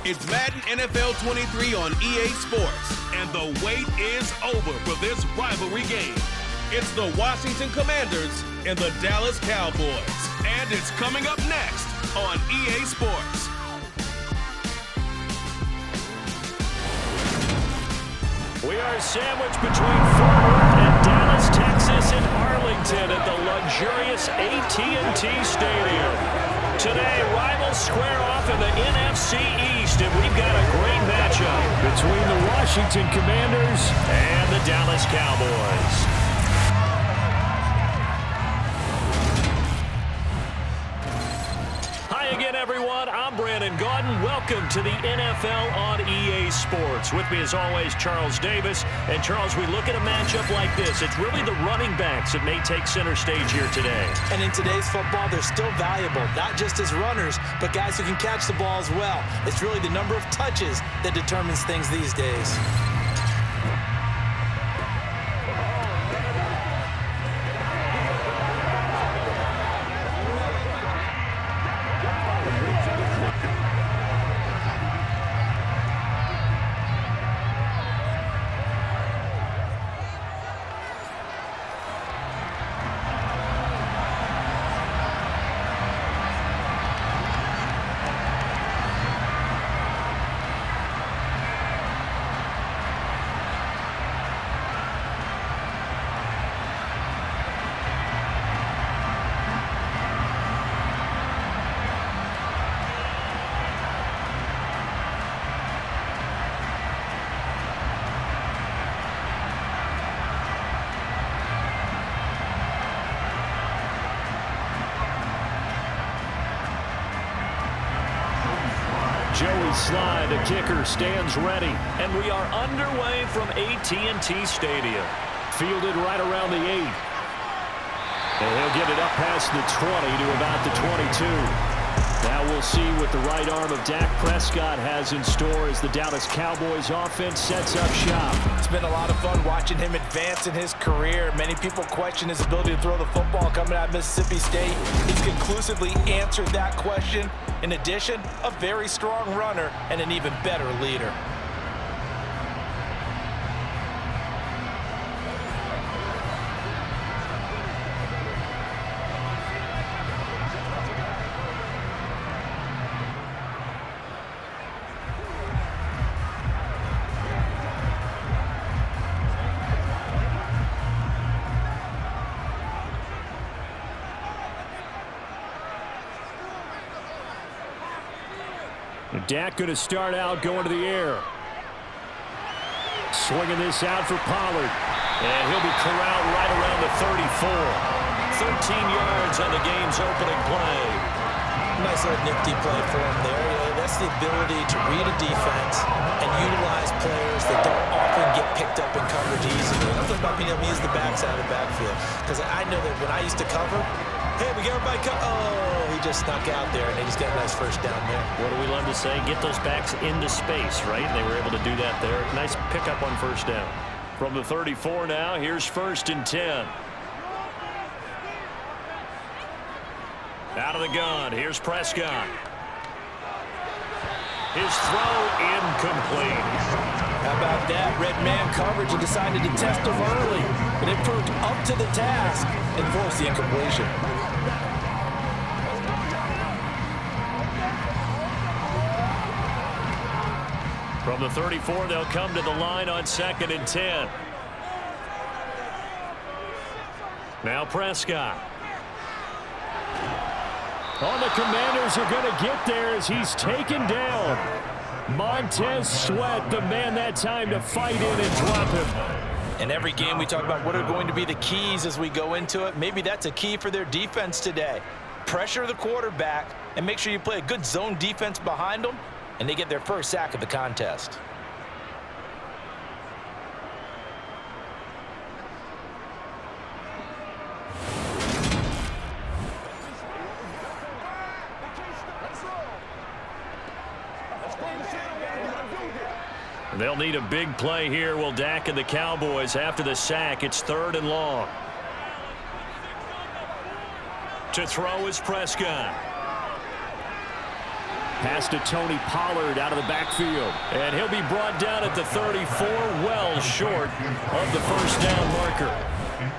It's Madden NFL 23 on EA Sports, and the wait is over for this rivalry game. It's the Washington Commanders and the Dallas Cowboys, and it's coming up next on EA Sports. We are sandwiched between Fort Worth and Dallas, Texas, and Arlington at the luxurious AT&T Stadium. Today, rivals square off in the NFC East, and we've got a great matchup between the Washington Commanders and the Dallas Cowboys. Hi again, everyone. I'm Brandon Gaudin. Welcome to the NFL on EA Sports. With me, as always, Charles Davis. And, Charles, we look at a matchup like this. It's really the running backs that may take center stage here today. And in today's football, they're still valuable, not just as runners, but guys who can catch the ball as well. It's really the number of touches that determines things these days. Joey Sly, the kicker, stands ready. And we are underway from AT&T Stadium. Fielded right around the 8. And he'll get it up past the 20 to about the 22. Now we'll see what the right arm of Dak Prescott has in store as the Dallas Cowboys offense sets up shop. It's been a lot of fun watching him advance in his career. Many people question his ability to throw the football coming out of Mississippi State. He's conclusively answered that question. In addition, a very strong runner and an even better leader. Dak going to start out going to the air. Swinging this out for Pollard. And he'll be corralled right around the 34. 13 yards on the game's opening play. Nice little nifty play for him there. That's the ability to read a defense and utilize players that don't often get picked up in coverage easily. I'm talking about being able to use the backside of the backfield. Because I know that when I used to cover, hey, we got everybody oh, he just snuck out there, and they just got a nice first down there. What do we love to say? Get those backs into space, right? They were able to do that there. Nice pickup on first down. From the 34 now, here's 1st and 10. Out of the gun, here's Prescott. His throw incomplete. How about that? Red man coverage and decided to test him early. And it proved up to the task and forced the incompletion. From the 34, they'll come to the line on 2nd and 10. Now Prescott. Oh, the Commanders are going to get there as he's taken down. Montez Sweat, the man that time to fight in and drop him. In every game we talk about what are going to be the keys as we go into it. Maybe that's a key for their defense today. Pressure the quarterback and make sure you play a good zone defense behind them, and they get their first sack of the contest. They'll need a big play here. Will Dak and the Cowboys after the sack. It's 3rd and long. To throw is Prescott. Pass to Tony Pollard out of the backfield. And he'll be brought down at the 34, well short of the first down marker.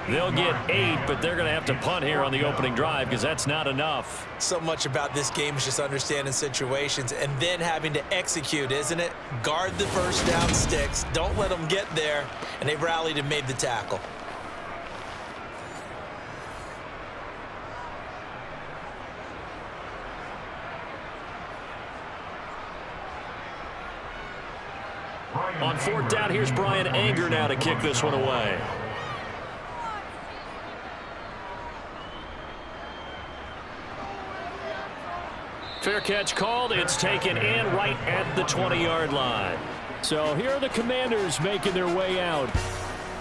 They'll get 8, but they're going to have to punt here on the opening drive because that's not enough. So much about this game is just understanding situations and then having to execute, isn't it? Guard the first down sticks. Don't let them get there. And they rallied and made the tackle. On 4th down, here's Brian Anger now to kick this one away. Fair catch called. It's taken in right at the 20-yard line. So here are the Commanders making their way out.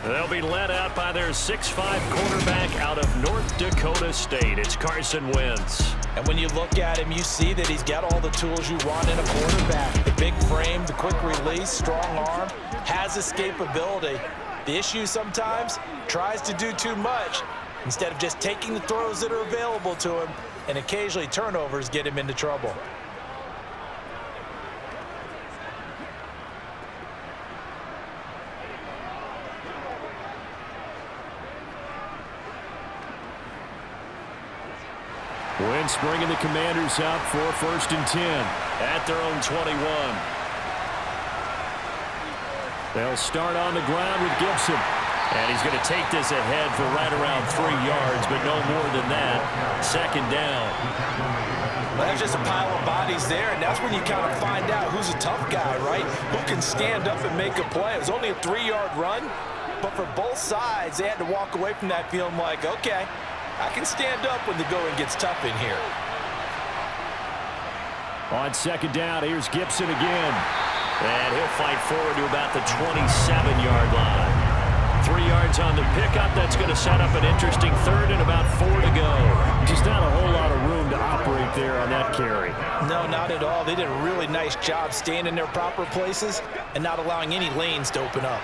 They'll be led out by their 6'5" quarterback out of North Dakota State. It's Carson Wentz. And when you look at him, you see that he's got all the tools you want in a quarterback. The big frame, the quick release, strong arm, has escapability. The issue sometimes, tries to do too much instead of just taking the throws that are available to him, and occasionally turnovers get him into trouble. Wentz bringing the Commanders out for 1st and 10 at their own 21. They'll start on the ground with Gibson. And he's going to take this ahead for right around 3 yards, but no more than that. 2nd down. Well, there's just a pile of bodies there, and that's when you kind of find out who's a tough guy, right? Who can stand up and make a play. It was only a 3-yard run, but for both sides, they had to walk away from that feeling like, okay, I can stand up when the going gets tough in here. On 2nd down, here's Gibson again. And he'll fight forward to about the 27-yard line. 3 yards on the pickup. That's going to set up an interesting 3rd and about 4 to go. Just not a whole lot of room to operate there on that carry. No, not at all. They did a really nice job staying in their proper places and not allowing any lanes to open up.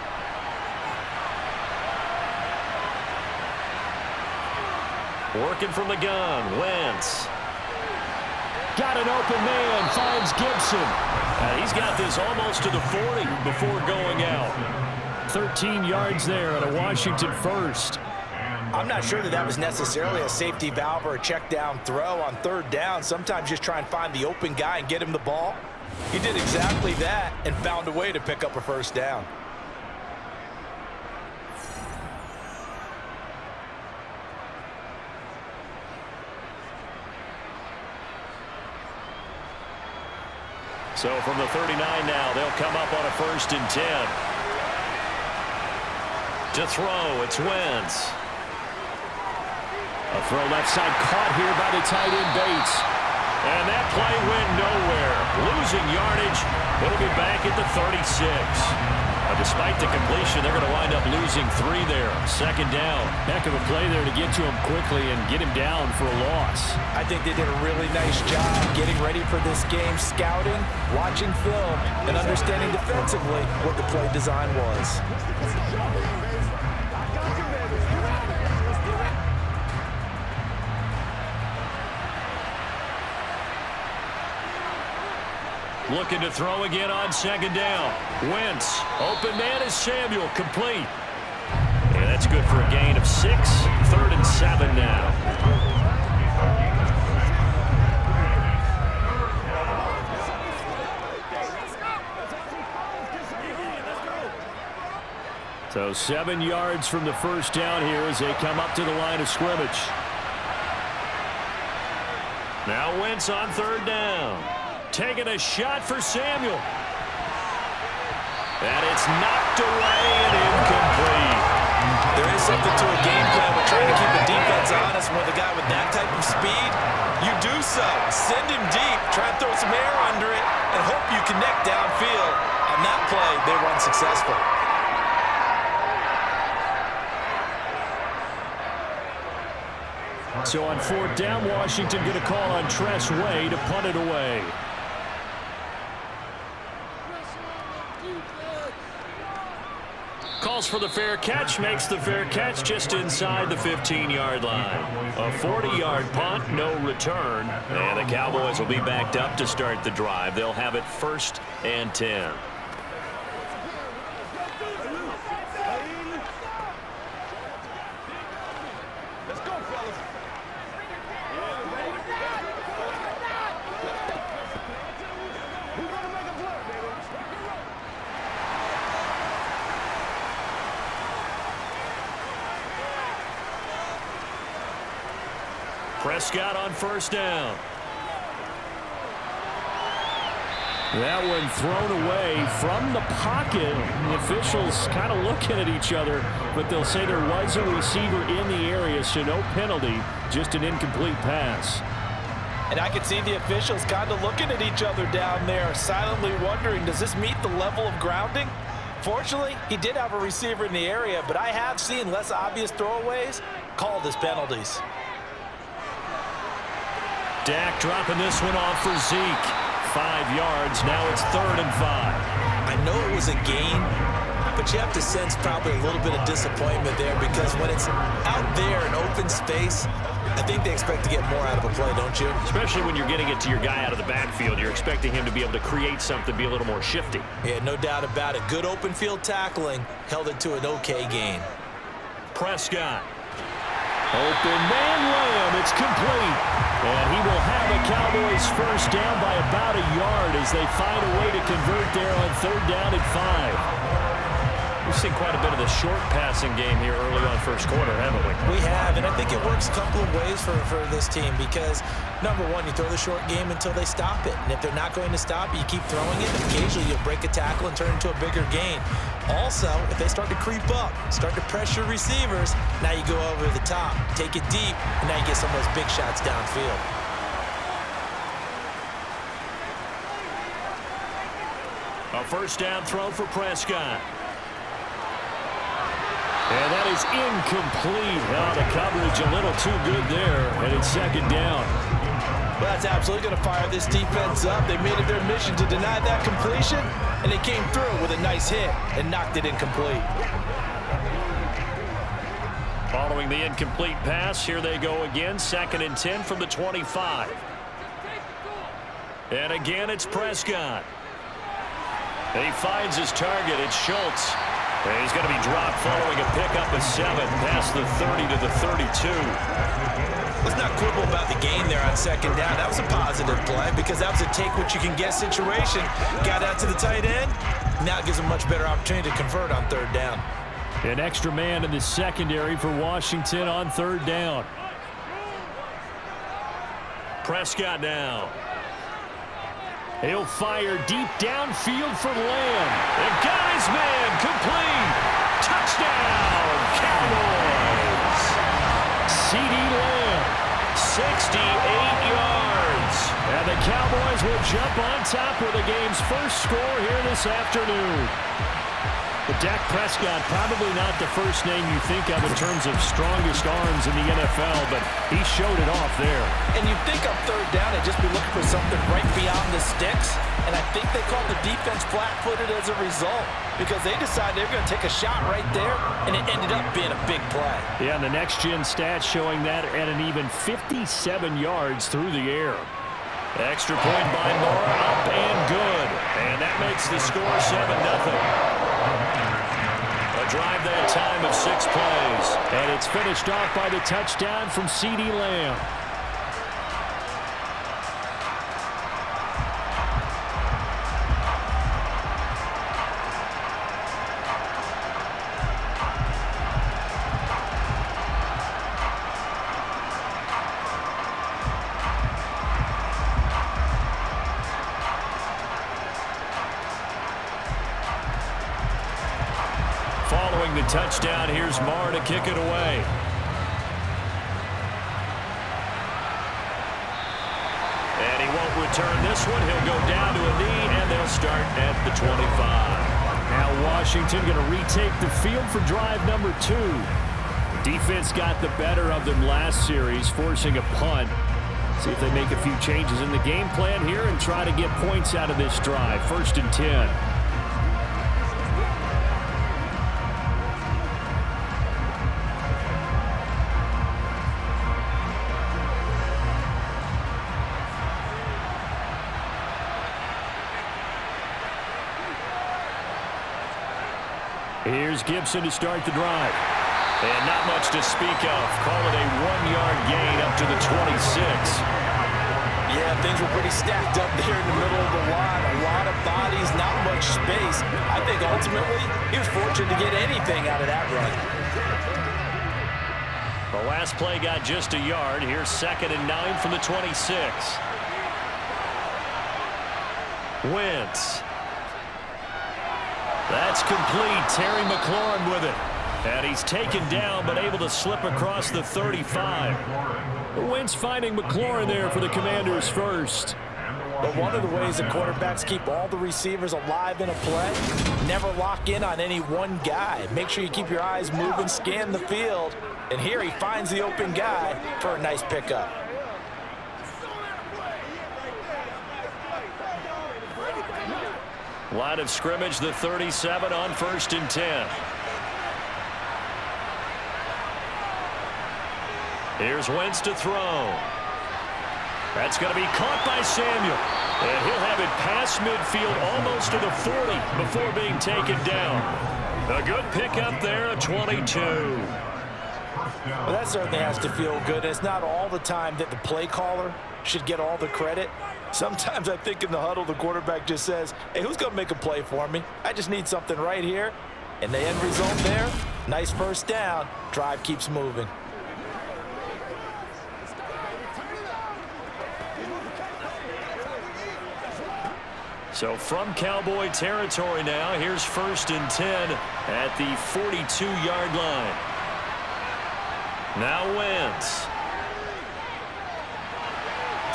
Working from the gun, Wentz. Got an open man, finds Gibson. He's got this almost to the 40 before going out. 13 yards there at a Washington 1st. I'm not sure that was necessarily a safety valve or a check down throw on 3rd down. Sometimes just try and find the open guy and get him the ball. He did exactly that and found a way to pick up a 1st down. So from the 39 now, they'll come up on a 1st and 10. To throw, it's Wentz. A throw left side caught here by the tight end Bates. And that play went nowhere. Losing yardage. It'll be back at the 36. Despite the completion, they're going to wind up losing 3 there. 2nd down. Heck of a play there to get to him quickly and get him down for a loss. I think they did a really nice job getting ready for this game, scouting, watching film, and understanding defensively what the play design was. Looking to throw again on 2nd down. Wentz, open man is Samuel, complete. And that's good for a gain of 6. 3rd and 7 now. So 7 yards from the 1st down here as they come up to the line of scrimmage. Now Wentz on 3rd down. Taking a shot for Samuel. And it's knocked away and incomplete. There is something to a game plan with trying to keep the defense honest with a guy with that type of speed. You do so. Send him deep. Try and throw some air under it and hope you connect downfield. On that play, they were unsuccessful. So on 4th down, Washington going to call on Tress Way to punt it away. calls for the fair catch, makes the fair catch just inside the 15-yard line. A 40-yard punt, no return, and the Cowboys will be backed up to start the drive. They'll have it 1st and 10. Prescott on 1st down. That one thrown away from the pocket. The officials kind of looking at each other, but they'll say there was a receiver in the area, so no penalty, just an incomplete pass. And I can see the officials kind of looking at each other down there, silently wondering, does this meet the level of grounding? Fortunately, he did have a receiver in the area, but I have seen less obvious throwaways called as penalties. Dak dropping this one off for Zeke. 5 yards. Now it's 3rd and 5. I know it was a gain, but you have to sense probably a little bit of disappointment there because when it's out there in open space, I think they expect to get more out of a play, don't you? Especially when you're getting it to your guy out of the backfield. You're expecting him to be able to create something, be a little more shifty. Yeah, no doubt about it. Good open field tackling held it to an okay gain. Prescott. Open man Lamb. It's complete. And he will have a Cowboys 1st down by about a yard as they find a way to convert there on 3rd down and 5. We've seen quite a bit of the short passing game here early on 1st quarter, haven't we? We have, and I think it works a couple of ways for this team because, number one, you throw the short game until they stop it. And if they're not going to stop it, you keep throwing it, and occasionally you'll break a tackle and turn it into a bigger gain. Also, if they start to creep up, start to pressure receivers, now you go over the top, take it deep, and now you get some of those big shots downfield. A 1st down throw for Prescott. And that is incomplete. Oh, the coverage a little too good there, and it's 2nd down. Well, that's absolutely going to fire this defense up. They made it their mission to deny that completion, and they came through with a nice hit and knocked it incomplete. Following the incomplete pass, here they go again. 2nd and 10 from the 25. And again, it's Prescott. And he finds his target. It's Schultz. And he's going to be dropped following a pickup of 7 past the 30 to the 32. Let's not quibble about the gain there on 2nd down. That was a positive play because that was a take-what-you-can-get situation. Got out to the tight end. Now it gives them a much better opportunity to convert on 3rd down. An extra man in the secondary for Washington on 3rd down. Prescott now. He'll fire deep downfield for Lamb. And got his man complete. Touchdown, Cowboys. C.D. Lamb. 68 yards. And the Cowboys will jump on top with the game's 1st score here this afternoon. But Dak Prescott, probably not the first name you think of in terms of strongest arms in the NFL, but he showed it off there. And you'd think on 3rd down they'd just be looking for something right beyond the sticks, and I think they called the defense flat-footed as a result because they decided they were going to take a shot right there, and it ended up being a big play. Yeah, and the next-gen stats showing that at an even 57 yards through the air. Extra point by Moore, up and good. And that makes the score 7-0. A drive that time of 6 plays. And it's finished off by the touchdown from C.D. Lamb. Following the touchdown, here's Marr to kick it away. And he won't return this one. He'll go down to a knee, and they'll start at the 25. Now Washington going to retake the field for drive number 2. Defense got the better of them last series, forcing a punt. See if they make a few changes in the game plan here and try to get points out of this drive. 1st and 10. Here's Gibson to start the drive. And not much to speak of. Call it a 1-yard gain up to the 26. Yeah, things were pretty stacked up there in the middle of the line. A lot of bodies, not much space. I think ultimately he was fortunate to get anything out of that run. The last play got just a yard. Here's 2nd and 9 from the 26. Wentz. That's complete. Terry McLaurin with it. And he's taken down, but able to slip across the 35. Wentz finding McLaurin there for the Commanders first. But one of the ways that quarterbacks keep all the receivers alive in a play, never lock in on any one guy. Make sure you keep your eyes moving, scan the field. And here he finds the open guy for a nice pickup. Line of scrimmage, the 37 on 1st and 10. Here's Wentz to throw. That's going to be caught by Samuel. And he'll have it past midfield almost to the 40 before being taken down. A good pickup there, a 22. Well, that certainly has to feel good. It's not all the time that the play caller should get all the credit. Sometimes I think in the huddle, the quarterback just says, hey, who's going to make a play for me? I just need something right here. And the end result there, nice first down. Drive keeps moving. So from Cowboy territory now, here's 1st and 10 at the 42-yard line. Now Wentz.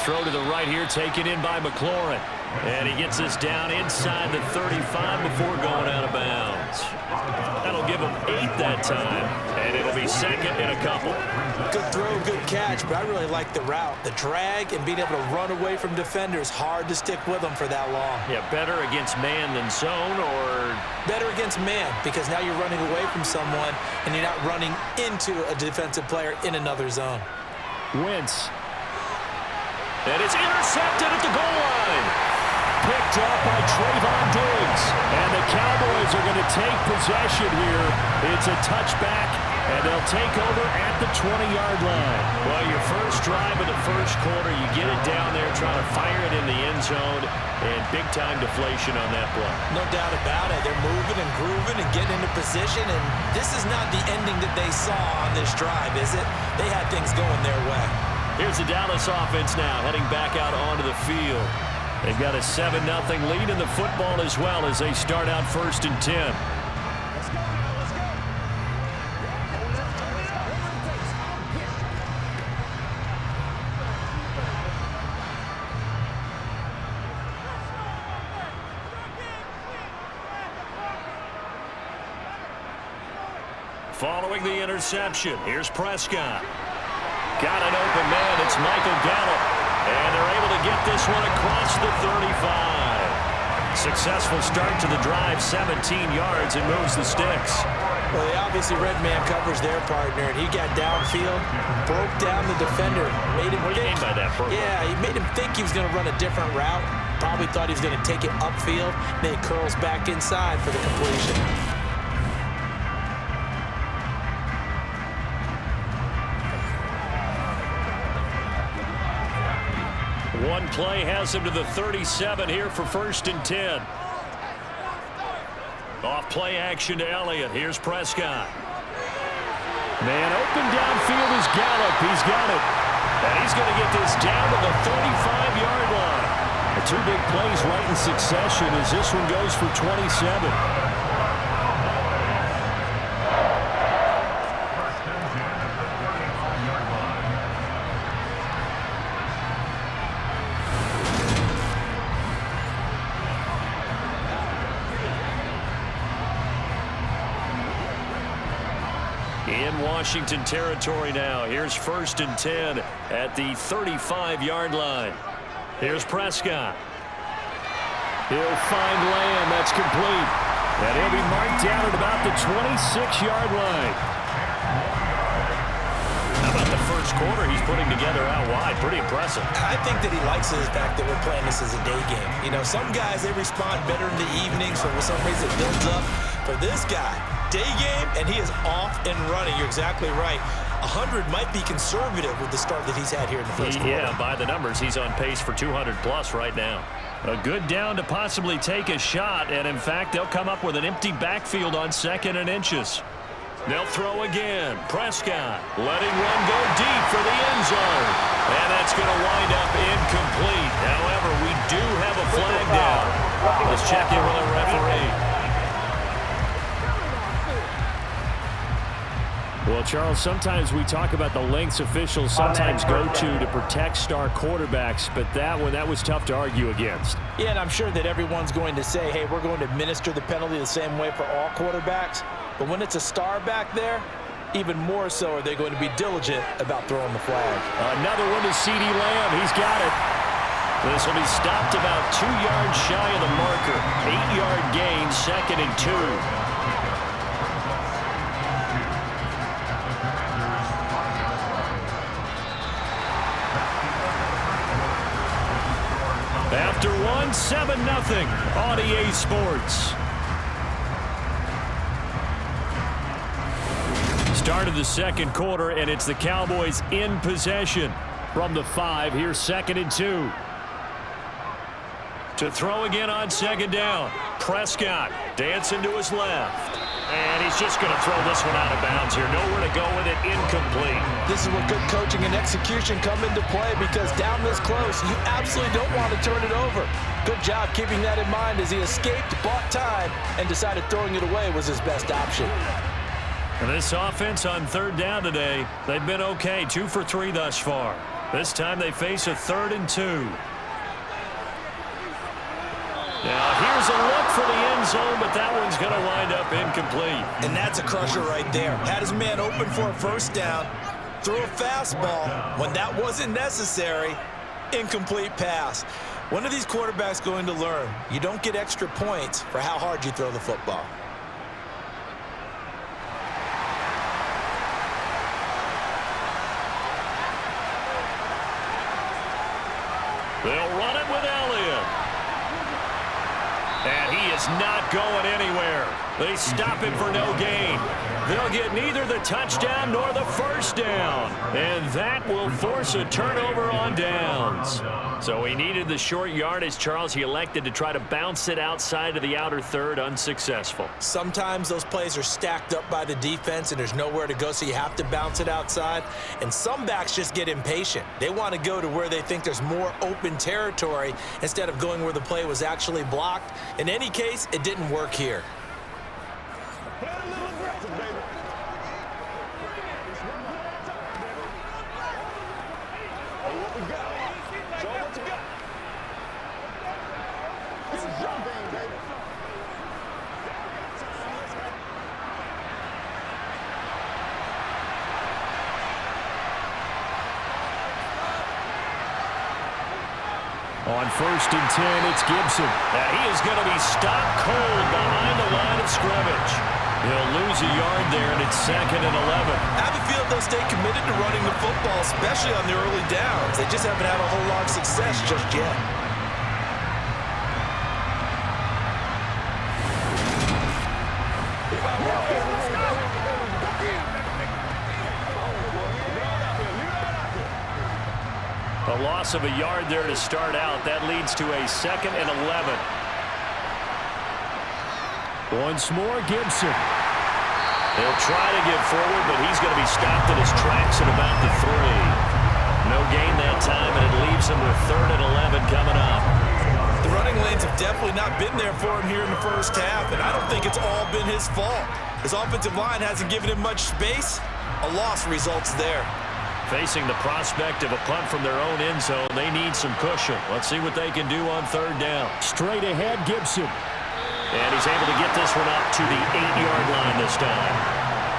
Throw to the right here, taken in by McLaurin. And he gets us down inside the 35 before going out of bounds. That'll give him 8 that time, and it'll be 2nd and a couple. Good throw, good catch, but I really like the route. The drag and being able to run away from defenders, hard to stick with them for that long. Yeah, better against man than zone, or? Better against man, because now you're running away from someone, and you're not running into a defensive player in another zone. Wentz. And it's intercepted at the goal line. Picked up by Trayvon Diggs. And the Cowboys are going to take possession here. It's a touchback, and they'll take over at the 20-yard line. Well, your first drive of the first quarter, you get it down there, trying to fire it in the end zone, and big-time deflation on that play. No doubt about it. They're moving and grooving and getting into position, and this is not the ending that they saw on this drive, is it? They had things going their way. Here's the Dallas offense now, heading back out onto the field. They've got a 7-0 lead in the football as well as they start out 1st and 10. Let's go. Following the interception, here's Prescott. Got an open man, it's Michael Gallup. And they're able to get this one across the 35. Successful start to the drive, 17 yards, and moves the sticks. Well, they obviously red man covers their partner, and he got downfield, broke down the defender, made him What do you mean by that, Bro? Yeah, he made him think he was going to run a different route. Probably thought he was going to take it upfield, then he curls back inside for the completion. One play has him to the 37 here for 1st and 10. Off play action to Elliott. Here's Prescott. Man open downfield is Gallup. He's got it. And he's going to get this down to the 35-yard line. The 2 big plays right in succession as this one goes for 27. In Washington territory now. Here's 1st and 10 at the 35-yard line. Here's Prescott. He'll find Lamb. That's complete. And he'll be marked down at about the 26-yard line. How about the first quarter he's putting together out wide? Pretty impressive. I think that he likes the fact that we're playing this as a day game. You know, some guys, they respond better in the evenings for some reason it builds up. For this guy, day game, and he is off and running. You're exactly right. 100 might be conservative with the start that he's had here in the first quarter. Yeah, by the numbers, he's on pace for 200+ right now. A good down to possibly take a shot, and in fact, they'll come up with an empty backfield on 2nd and inches. They'll throw again. Prescott letting one go deep for the end zone. And that's going to wind up incomplete. However, we do have a flag down. Let's check in with the referee. Well, Charles, sometimes we talk about the lengths officials sometimes go to protect star quarterbacks, but that was tough to argue against. Yeah, and I'm sure that everyone's going to say, hey, we're going to administer the penalty the same way for all quarterbacks. But when it's a star back there, even more so are they going to be diligent about throwing the flag. Another one to CeeDee Lamb. He's got it. This will be stopped about 2 yards shy of the marker. 8-yard gain, 2nd and 2. After 7-0 on EA Sports. Start of the second quarter, and it's the Cowboys in possession. From the 5, here's 2nd and 2. To throw again on 2nd down. Prescott dancing to his left. And he's just going to throw this one out of bounds here. Nowhere to go with it. Incomplete. This is where good coaching and execution come into play, because down this close, you absolutely don't want to turn it over. Good job keeping that in mind as he escaped, bought time, and decided throwing it away was his best option. And this offense on 3rd down today, they've been okay. 2 for 3 thus far. This time they face a 3rd and 2. Now, here's a look for the end zone, but that one's going to wind up incomplete. And that's a crusher right there. Had his man open for a first down, threw a fastball. When that wasn't necessary, incomplete pass. When are these quarterbacks going to learn? You don't get extra points for how hard you throw the football. They'll run it with Elliott. And he is not going anywhere. They stop him for no gain. They'll get neither the touchdown nor the first down. And that will force a turnover on downs. So he needed the short yardage, Charles. He elected to try to bounce it outside of the outer third, unsuccessful. Sometimes those plays are stacked up by the defense and there's nowhere to go, so you have to bounce it outside. And some backs just get impatient. They want to go to where they think there's more open territory instead of going where the play was actually blocked. In any case, it didn't work here. On 1st and 10, it's Gibson. Now he is going to be stopped cold behind the line of scrimmage. He'll lose a yard there, and it's 2nd and 11. I have a feeling they'll stay committed to running the football, especially on the early downs. They just haven't had a whole lot of success just yet. A loss of a yard there to start out. That leads to a 2nd and 11. Once more, Gibson. He'll try to get forward, but he's going to be stopped in his tracks at about the 3. No gain that time, and it leaves him with 3rd and 11 coming up. The running lanes have definitely not been there for him here in the first half, and I don't think it's all been his fault. His offensive line hasn't given him much space. A loss results there. Facing the prospect of a punt from their own end zone, they need some cushion. Let's see what they can do on 3rd down. Straight ahead, Gibson. And he's able to get this one up to the 8-yard line this time.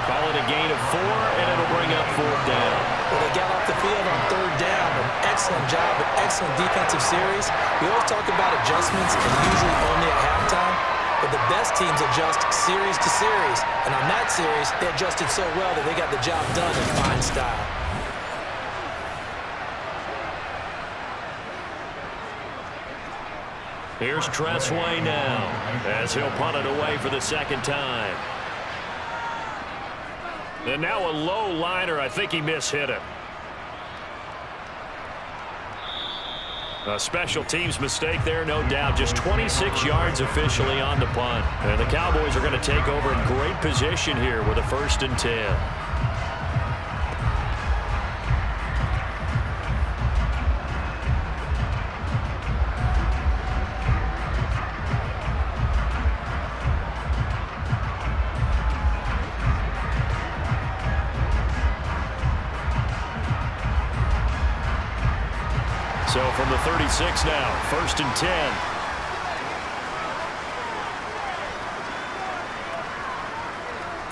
Call it a gain of 4, and it'll bring up 4th down. Well, they got off the field on 3rd down. An excellent job, an excellent defensive series. We always talk about adjustments, and usually only at halftime. But the best teams adjust series to series. And on that series, they adjusted so well that they got the job done in fine style. Here's Tressway now as he'll punt it away for the 2nd time. And now a low liner. I think he mishit it. A special teams mistake there, no doubt. Just 26 yards officially on the punt. And the Cowboys are going to take over in great position here with a 1st and 10. So from the 36 now, 1st and 10.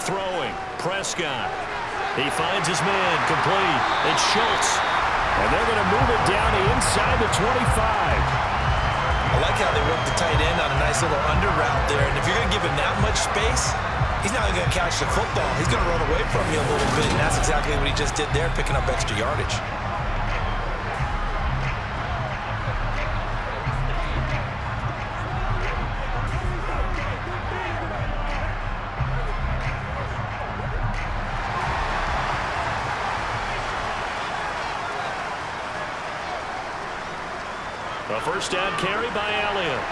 Throwing, Prescott. He finds his man, complete. It's Schultz. And they're going to move it down inside the 25. I like how they work the tight end on a nice little under route there. And if you're going to give him that much space, he's not going to catch the football. He's going to run away from you a little bit, and that's exactly what he just did there, picking up extra yardage. A 1st down carry by Elliott.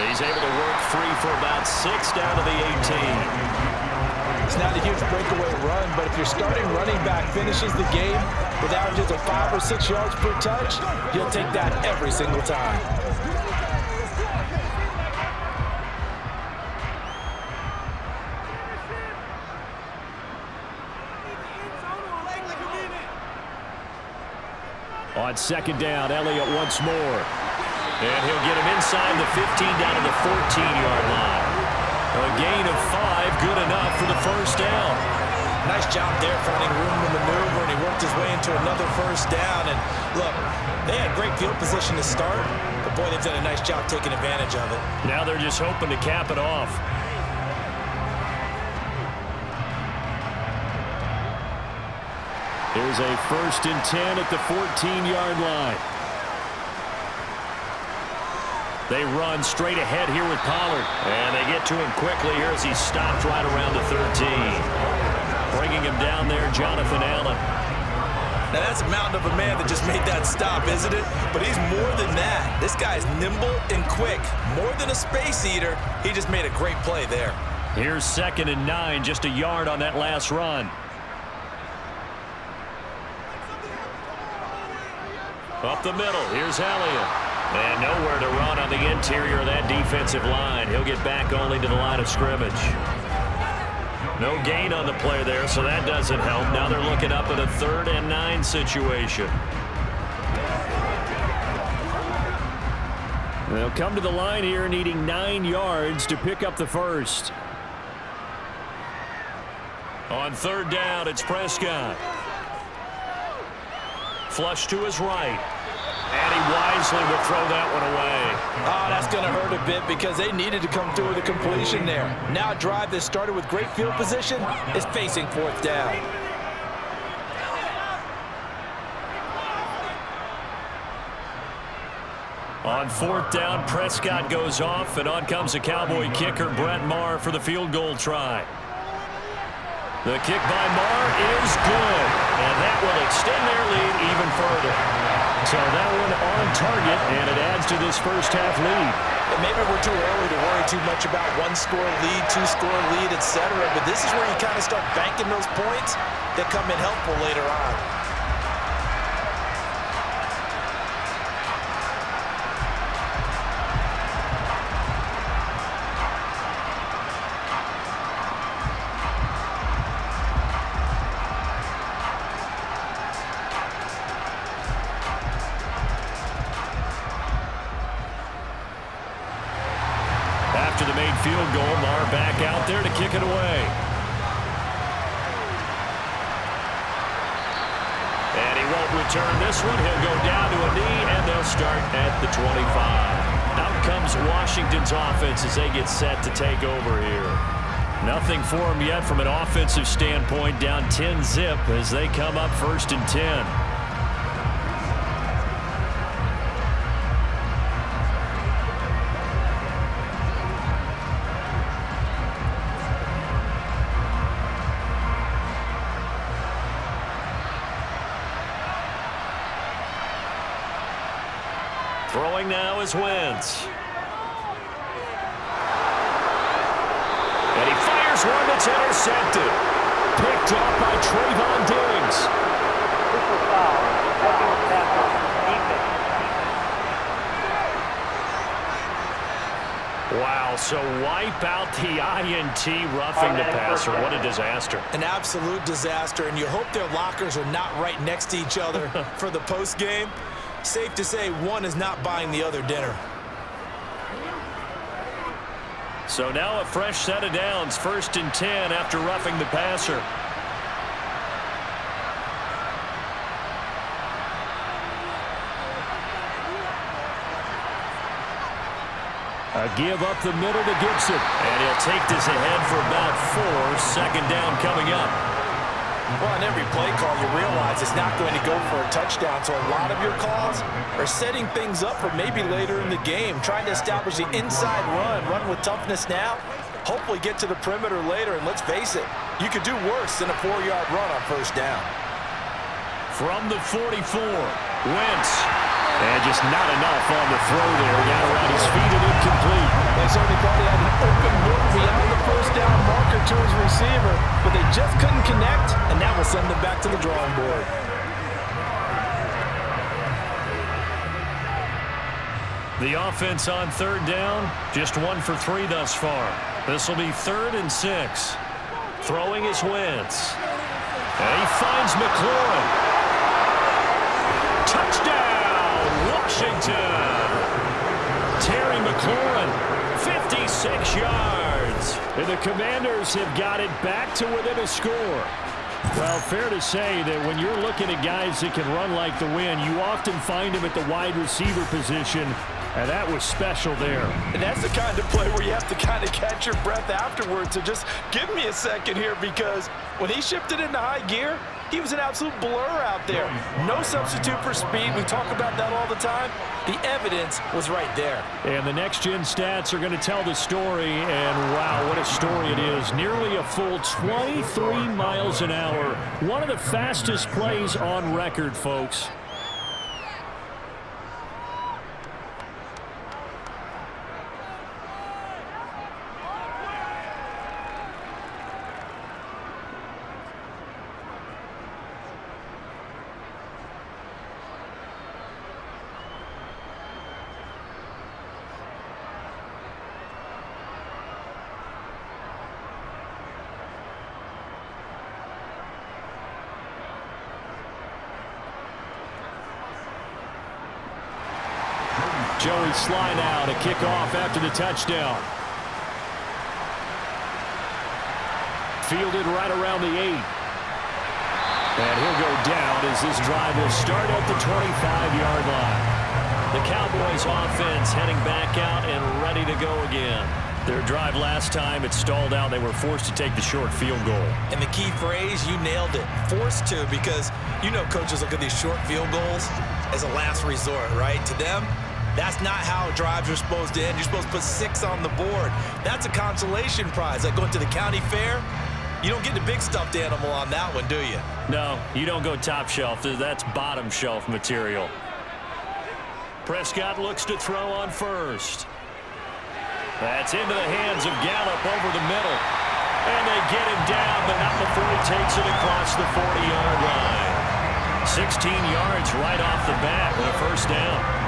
He's able to work free for about 6 down to the 18. It's not a huge breakaway run, but if your starting running back finishes the game with averages of 5 or 6 yards per touch, you'll take that every single time. On 2nd down, Elliott once more. And he'll get him inside the 15 down to the 14-yard line. A gain of 5, good enough for the 1st down. Nice job there finding room to maneuver, and he worked his way into another 1st down. And look, they had great field position to start, but boy, they've done a nice job taking advantage of it. Now they're just hoping to cap it off. Here's a 1st and 10 at the 14-yard line. They run straight ahead here with Pollard. And they get to him quickly here as he stopped right around the 13. Bringing him down there, Jonathan Allen. Now that's a mountain of a man that just made that stop, isn't it? But he's more than that. This guy's nimble and quick. More than a space eater, he just made a great play there. Here's 2nd and 9, just a yard on that last run. Up the middle, here's Elliott. And nowhere to run on the interior of that defensive line. He'll get back only to the line of scrimmage. No gain on the play there, so that doesn't help. Now they're looking up at a 3rd and 9 situation. They'll come to the line here needing 9 yards to pick up the 1st. On 3rd down, it's Prescott. Flush to his right. And he wisely will throw that one away. Oh, that's going to hurt a bit because they needed to come through with a completion there. Now a drive that started with great field position is facing 4th down. On 4th down, Prescott goes off, and on comes the Cowboy kicker, Brett Maher, for the field goal try. The kick by Maher is good, and that will extend their lead even further. So that one on target, and it adds to this 1st half lead. And maybe we're too early to worry too much about 1-score lead, 2-score lead, etc. But this is where you kind of start banking those points that come in helpful later on. After the made field goal, Maher back out there to kick it away. And he won't return this one. He'll go down to a knee, and they'll start at the 25. Out comes Washington's offense as they get set to take over here. Nothing for them yet from an offensive standpoint, down 10-zip as they come up 1st and 10. Throwing now is Wentz. And he fires one that's intercepted. Picked off by Trayvon Diggs. Wow, so wipe out the INT roughing the passer. What a disaster. An absolute disaster, and you hope their lockers are not right next to each other for the postgame. Safe to say one is not buying the other dinner. So now a fresh set of downs, 1st and 10 after roughing the passer. A give up the middle to Gibson. And he'll take this ahead for about 4. 2nd down coming up. Well, on every play call, you realize it's not going to go for a touchdown, so a lot of your calls are setting things up for maybe later in the game, trying to establish the inside run with toughness now, hopefully get to the perimeter later, and let's face it, you could do worse than a 4-yard run on 1st down. From the 44, Wentz. And just not enough on the throw there. Got around his feet and incomplete. They certainly thought he had an open look beyond the 1st down marker to his receiver, but they just couldn't connect, and that will send them back to the drawing board. The offense on 3rd down, just 1 for 3 thus far. This will be 3rd and 6. Throwing is Wentz. And he finds McLaurin. Touchdown! Washington. Terry McLaurin, 56 yards. And the Commanders have got it back to within a score. Well, fair to say that when you're looking at guys that can run like the wind, you often find them at the wide receiver position, and that was special there. And that's the kind of play where you have to kind of catch your breath afterwards. So just give me a second here, because when he shifted into high gear, he was an absolute blur out there. No substitute for speed. We talk about that all the time. The evidence was right there. And the next-gen stats are going to tell the story, and wow, what a story it is. Nearly a full 23 miles an hour. One of the fastest plays on record, folks. Joey Sly now to kick off after the touchdown. Fielded right around the 8. And he'll go down as this drive will start at the 25-yard line. The Cowboys offense heading back out and ready to go again. Their drive last time, it stalled out. They were forced to take the short field goal. And the key phrase, you nailed it, forced to, because you know coaches look at these short field goals as a last resort, right? To them, that's not how drives are supposed to end. You're supposed to put 6 on the board. That's a consolation prize. Like going to the county fair, you don't get the big stuffed animal on that one, do you? No, you don't go top shelf. That's bottom shelf material. Prescott looks to throw on 1st. That's into the hands of Gallup over the middle. And they get him down, but not before he takes it across the 40-yard line. 16 yards right off the bat with a 1st down.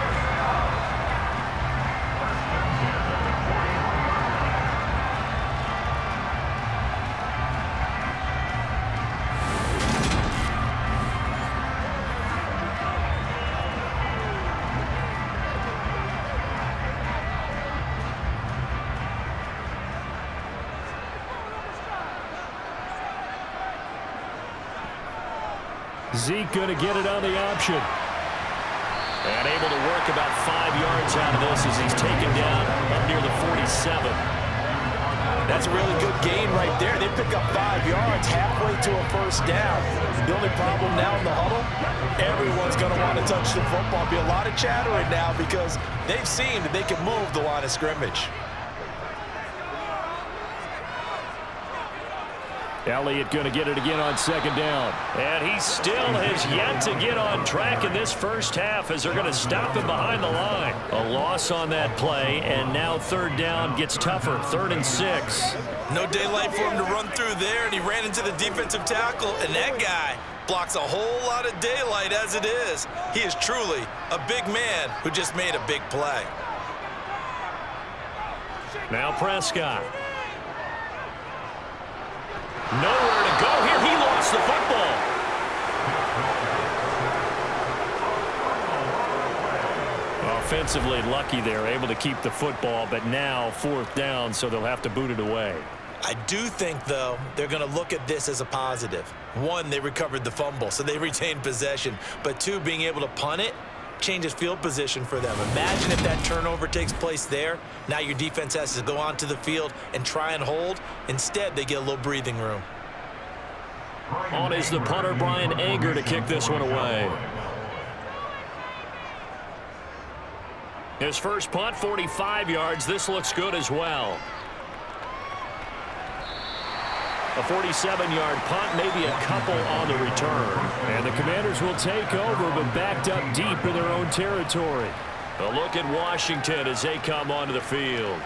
Zeke going to get it on the option. And able to work about 5 yards out of this as he's taken down up near the 47. That's a really good gain right there. They pick up 5 yards halfway to a 1st down. The only problem now in the huddle, everyone's going to want to touch the football. Be a lot of chattering now because they've seen that they can move the line of scrimmage. Elliott going to get it again on second down. And he still has yet to get on track in this first half as they're going to stop him behind the line. A loss on that play, and now third down gets tougher. 3rd and 6. No daylight for him to run through there, and he ran into the defensive tackle, and that guy blocks a whole lot of daylight as it is. He is truly a big man who just made a big play. Now Prescott. Nowhere to go here. He lost the football. Offensively lucky they're able to keep the football, but now 4th down, so they'll have to boot it away. I do think, though, they're going to look at this as a positive. 1, they recovered the fumble, so they retained possession. But 2, being able to punt it changes field position for them. Imagine if that turnover takes place there. Now your defense has to go onto the field and try and hold. Instead, they get a little breathing room. On is the punter, Brian Anger, to kick this one away. His first punt, 45 yards. This looks good as well. A 47-yard punt, maybe a couple on the return. And the Commanders will take over, but backed up deep in their own territory. A look at Washington as they come onto the field.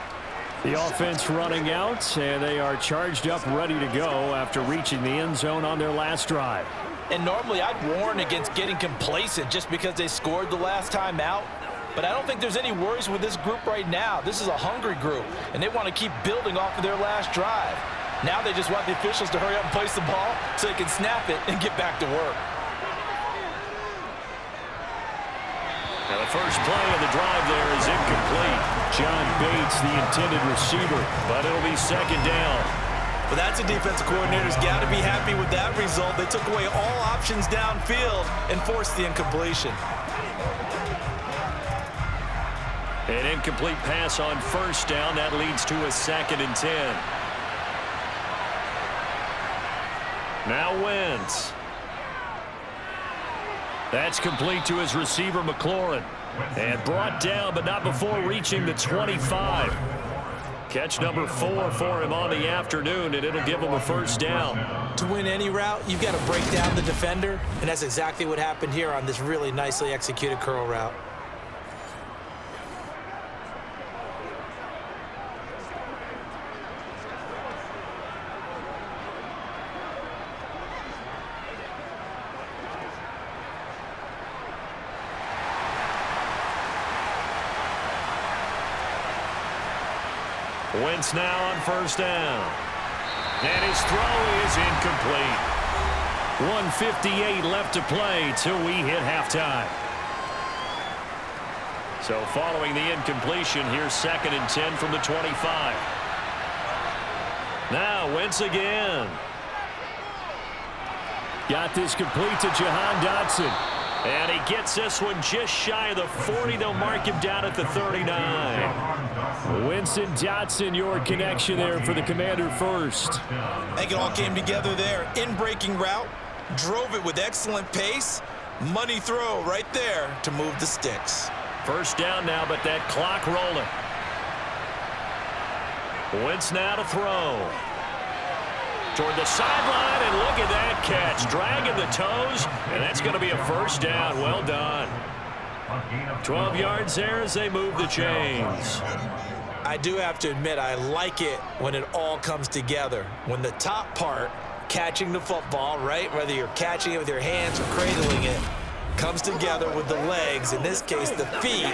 The offense running out, and they are charged up, ready to go after reaching the end zone on their last drive. And normally I'd warn against getting complacent just because they scored the last time out. But I don't think there's any worries with this group right now. This is a hungry group, and they want to keep building off of their last drive. Now they just want the officials to hurry up and place the ball so they can snap it and get back to work. Now the first play of the drive there is incomplete. John Bates, the intended receiver, but it'll be 2nd down. Well, that's a defensive coordinator's got to be happy with that result. They took away all options downfield and forced the incompletion. An incomplete pass on 1st down. That leads to a 2nd and 10. Now Wentz. That's complete to his receiver, McLaurin. And brought down, but not before reaching the 25. Catch number 4 for him on the afternoon, and it'll give him a 1st down. To win any route, you've got to break down the defender, and that's exactly what happened here on this really nicely executed curl route. Wentz now on 1st down. And his throw is incomplete. 1:58 left to play till we hit halftime. So following the incompletion, here's 2nd and 10 from the 25. Now Wentz again. got this complete to Jahan Dotson. And he gets this one just shy of the 40. They'll mark him down at the 39. Winston Dotson, your connection there for the Commander first. I think it all came together there. In-breaking route, drove it with excellent pace. Money throw right there to move the sticks. First down now, but that clock rolling. Wentz now to throw. Toward the sideline, and look at that catch. Dragging the toes, and that's going to be a first down. Well done. 12 yards there as they move the chains. I do have to admit, I like it when it all comes together. When the top part, catching the football, right, whether you're catching it with your hands or cradling it, comes together with the legs, in this case the feet,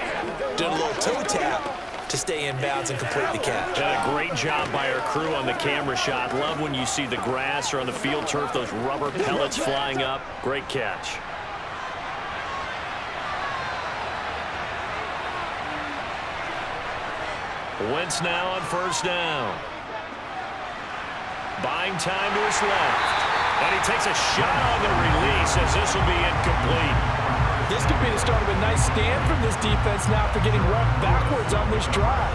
doing a little toe tap to stay in bounds and complete the catch. And a great job by our crew on the camera shot. Love when you see the grass or on the field turf, those rubber pellets flying up. Great catch. Wentz now on first down. Buying time to his left. And he takes a shot on the release as this will be incomplete. This could be the start of a nice stand from this defense now after getting rocked backwards on this drive.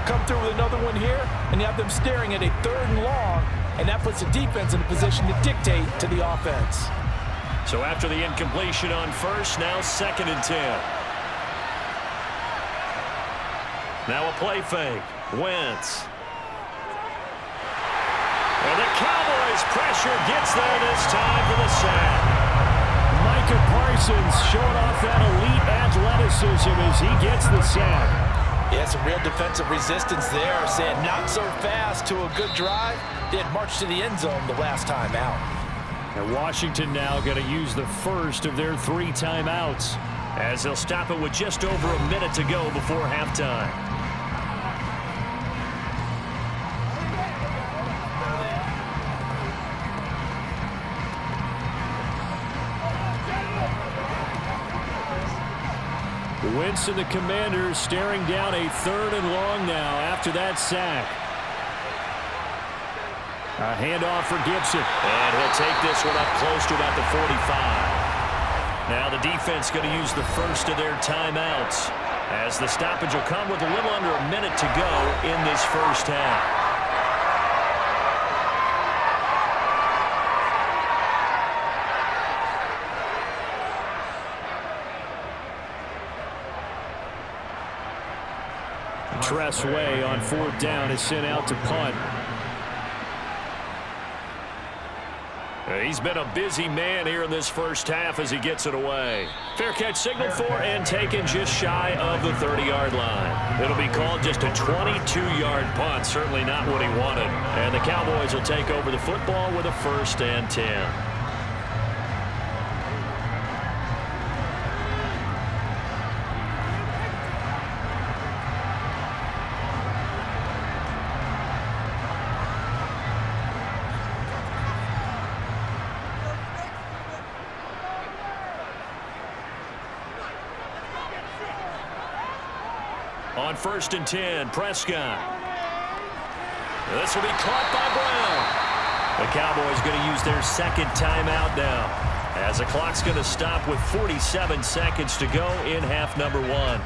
Come through with another one here, and you have them staring at a 3rd and long, and that puts the defense in a position to dictate to the offense. So after the incompletion on first, now 2nd and 10. Now a play fake. Wentz. And And the Cowboys pressure gets there this time for the sack. Micah Parsons showing off that elite athleticism as he gets the sack. Yeah, some real defensive resistance there, saying not so fast to a good drive. They had marched to the end zone the last time out. And Washington now going to use the first of their 3 timeouts, as they'll stop it with just over a minute to go before halftime. The Wentz and the Commanders staring down a 3rd and long now after that sack. A handoff for Gibson. And he'll take this one up close to about the 45. Now the defense going to use the first of their timeouts, as the stoppage will come with a little under a minute to go in this first half. Tressway on 4th down is sent out to punt. He's been a busy man here in this first half as he gets it away. Fair catch signaled for and taken just shy of the 30-yard line. It'll be called just a 22-yard punt, certainly not what he wanted. And the Cowboys will take over the football with a 1st and 10. On 1st and 10, Prescott. This will be caught by Brown. The Cowboys going to use their 2nd timeout now, as the clock's going to stop with 47 seconds to go in half number 1.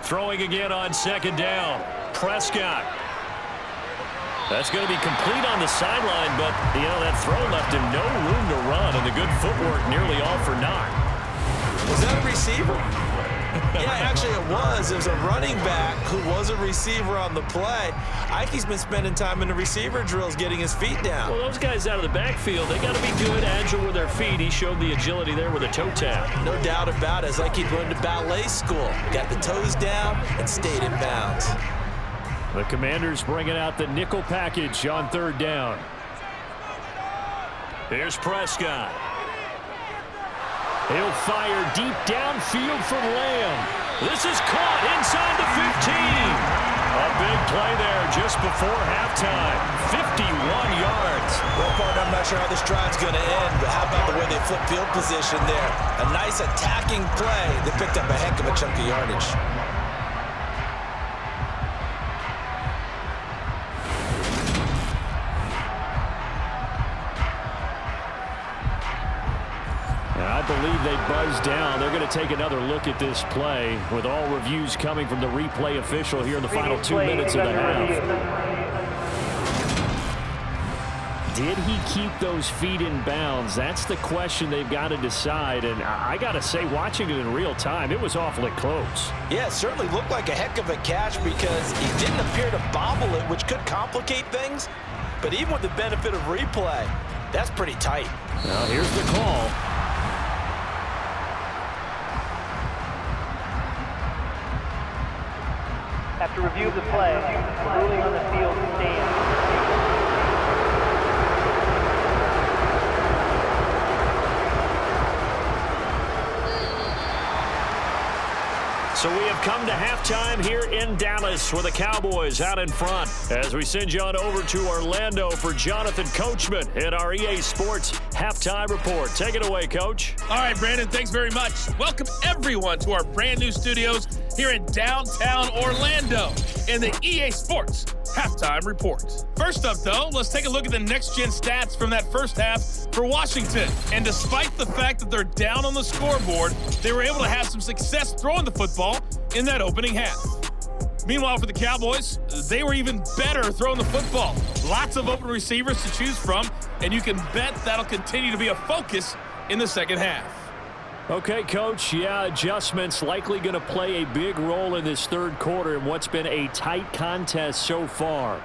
Throwing again on 2nd down. Prescott. That's going to be complete on the sideline, but, that throw left him no room to run, and the good footwork nearly all for naught. Was that a receiver? Yeah, actually it was. It was a running back who was a receiver on the play. Ikey's been spending time in the receiver drills getting his feet down. Well, those guys out of the backfield, they got to be good, agile with their feet. He showed the agility there with a toe tap. No doubt about it. It's like he'd learned to ballet school. Got the toes down and stayed in bounds. The Commanders bringing out the nickel package on 3rd down. Here's Prescott. He'll fire deep downfield from Lamb. This is caught inside the 15. A big play there just before halftime. 51 yards. Well, partner, I'm not sure how this drive's going to end, but how about the way they flip field position there? A nice attacking play. They picked up a heck of a chunk of yardage. I believe they buzzed down. They're going to take another look at this play, with all reviews coming from the replay official here in the final 2 minutes of the half. Did he keep those feet in bounds? That's the question they've got to decide. And I got to say, watching it in real time, it was awfully close. Yeah, it certainly looked like a heck of a catch because he didn't appear to bobble it, which could complicate things. But even with the benefit of replay, that's pretty tight. Now, here's the call. After review of the play, the ruling on the field stands. So we have come to halftime here in Dallas with the Cowboys out in front, as we send you on over to Orlando for Jonathan Coachman in our EA Sports Halftime Report. Take it away, Coach. All right, Brandon, thanks very much. Welcome everyone to our brand new studios here in downtown Orlando in the EA Sports halftime report. First up, though, let's take a look at the next-gen stats from that first half for Washington. And despite the fact that they're down on the scoreboard, they were able to have some success throwing the football in that opening half. Meanwhile, for the Cowboys, they were even better throwing the football. Lots of open receivers to choose from, and you can bet that'll continue to be a focus in the second half. Okay, Coach, adjustments likely going to play a big role in this third quarter in what's been a tight contest so far.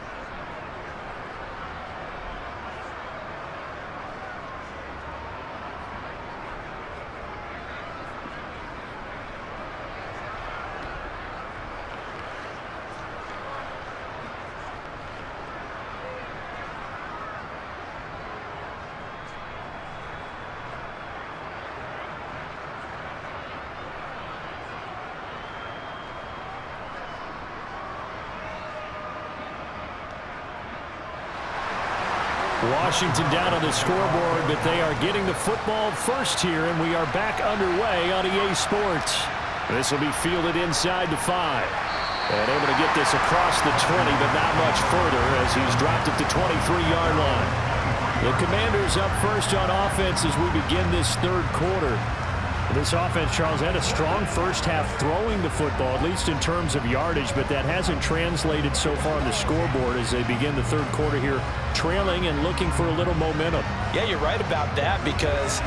Washington down on the scoreboard, but they are getting the football first here, and we are back underway on EA Sports. This will be fielded inside the 5. And able to get this across the 20, but not much further as he's dropped it to 23-yard line. The Commanders up first on offense as we begin this third quarter. This offense, Charles, had a strong first half throwing the football, at least in terms of yardage, but that hasn't translated so far on the scoreboard as they begin the third quarter here, trailing and looking for a little momentum. Yeah, you're right about that because,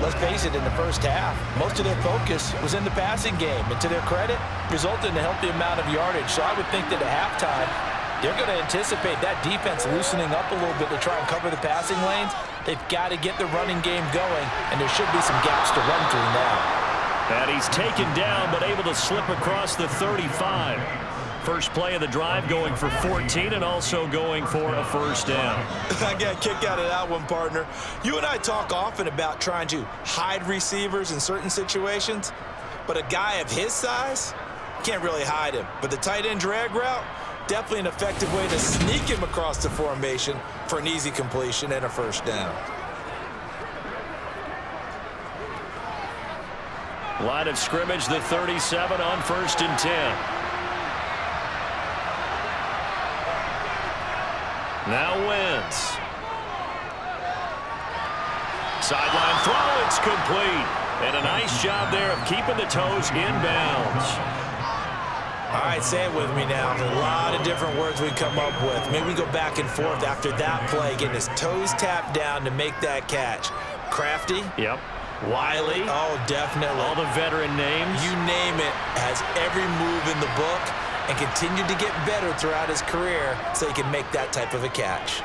let's face it, in the first half, most of their focus was in the passing game. And to their credit, resulted in a healthy amount of yardage. So I would think that at halftime, they're going to anticipate that defense loosening up a little bit to try and cover the passing lanes. They've got to get the running game going, and there should be some gaps to run through now. And he's taken down, but able to slip across the 35. First play of the drive going for 14 and also going for a first down. I got a kick out of that one, partner. You and I talk often about trying to hide receivers in certain situations, but a guy of his size can't really hide him. But the tight end drag route, definitely an effective way to sneak him across the formation for an easy completion and a first down. Line of scrimmage, the 37 on 1st and 10. Now Wentz. Sideline throw, it's complete. And a nice job there of keeping the toes in bounds. All right, say it with me now. There's a lot of different words we come up with. Maybe we go back and forth after that play, getting his toes tapped down to make that catch. Crafty. Yep. Wiley. Oh, definitely. All the veteran names. You name it. Has every move in the book and continued to get better throughout his career so he can make that type of a catch.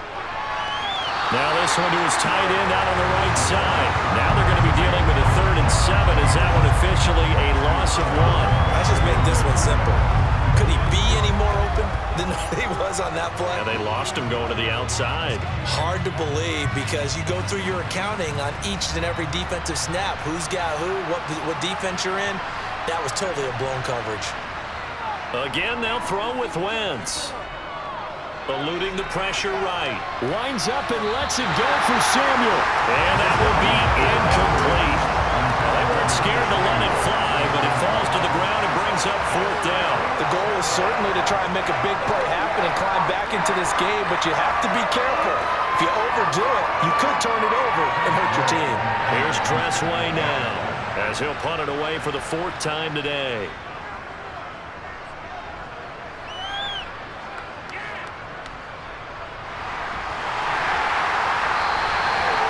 Now this one to his tight end out on the right side. Now they're going to be dealing with a 3rd and 7. Is that one officially a loss of 1? Let's just make this one simple. Could he be any more open than he was on that play? Yeah, they lost him going to the outside. Hard to believe because you go through your accounting on each and every defensive snap. Who's got who, what defense you're in. That was totally a blown coverage. Again, they'll throw with Wentz. Eluding the pressure right. Winds up and lets it go for Samuel. And that will be incomplete. They weren't scared to let it fly, but it falls to the ground and brings up 4th down. The goal is certainly to try and make a big play happen and climb back into this game, but you have to be careful. If you overdo it, you could turn it over and hurt your team. Here's Dressway now, as he'll punt it away for the 4th time today.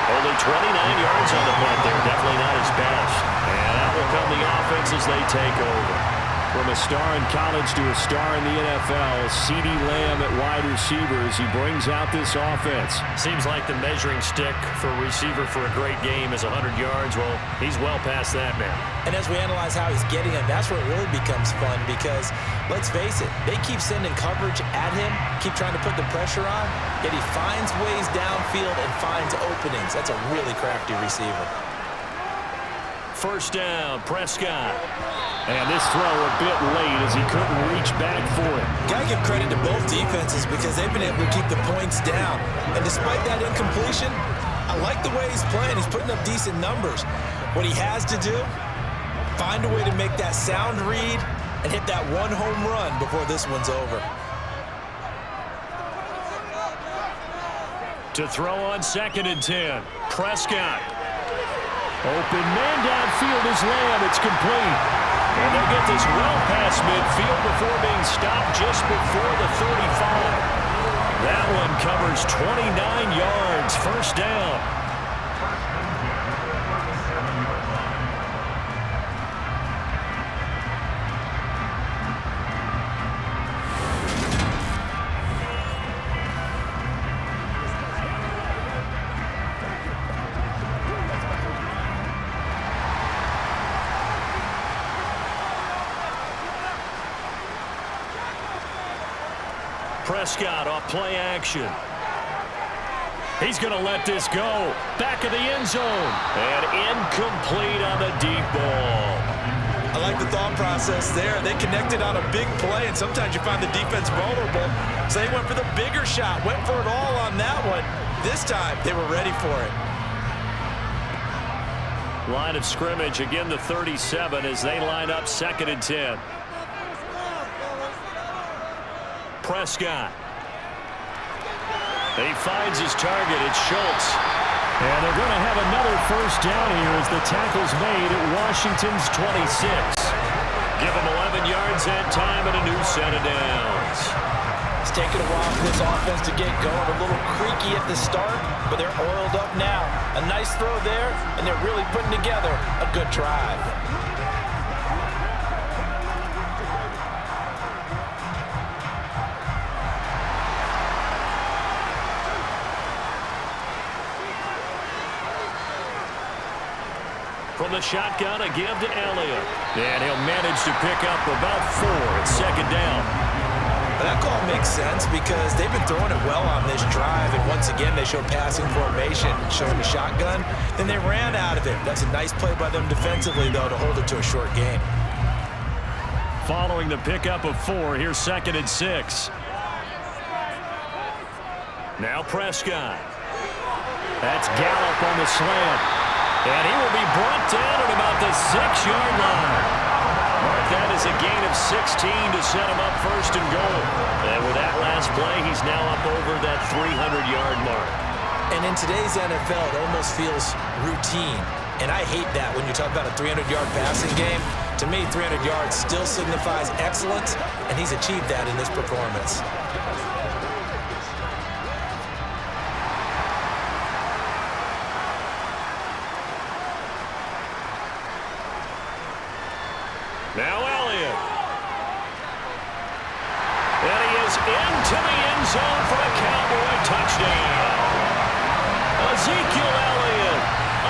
Only 29 yards on the punt there. Definitely not his best. And out will come the offense as they take over. From a star in college to a star in the NFL, CeeDee Lamb at wide receiver as he brings out this offense. Seems like the measuring stick for a receiver for a great game is 100 yards. Well, he's well past that now. And as we analyze how he's getting them, that's where it really becomes fun because, let's face it, they keep sending coverage at him, keep trying to put the pressure on, yet he finds ways downfield and finds openings. That's a really crafty receiver. First down, Prescott. And this throw a bit late as he couldn't reach back for it. Got to give credit to both defenses because they've been able to keep the points down. And despite that incompletion, I like the way he's playing. He's putting up decent numbers. What he has to do, find a way to make that sound read and hit that one home run before this one's over. To throw on 2nd and 10. Prescott. Open man downfield is Lamb. It's complete. And they'll get this well past midfield before being stopped just before the 35. That one covers 29 yards. First down. Prescott off play action. He's going to let this go. Back of the end zone. And incomplete on the deep ball. I like the thought process there. They connected on a big play, and sometimes you find the defense vulnerable. So they went for the bigger shot, went for it all on that one. This time, they were ready for it. Line of scrimmage, again the 37 as they line up 2nd and 10. Prescott. He finds his target. It's Schultz. And they're going to have another first down here as the tackle's made at Washington's 26. Give him 11 yards that time and a new set of downs. It's taken a while for this offense to get going. A little creaky at the start, but they're oiled up now. A nice throw there, and they're really putting together a good drive. From the shotgun, a give to Elliott. And he'll manage to pick up about 4 at 2nd down. That call makes sense because they've been throwing it well on this drive, and once again they show passing formation, showing the shotgun. Then they ran out of it. That's a nice play by them defensively, though, to hold it to a short game. Following the pickup of 4, here's 2nd and 6. Now Prescott. That's Gallup on the slant. And he will be brought down at about the 6-yard line. Mark that as a gain of 16 to set him up 1st and goal. And with that last play, he's now up over that 300-yard mark. And in today's NFL, it almost feels routine. And I hate that when you talk about a 300-yard passing game. To me, 300 yards still signifies excellence, and he's achieved that in this performance. Now Elliott. And he is into the end zone for a Cowboy touchdown. Ezekiel Elliott,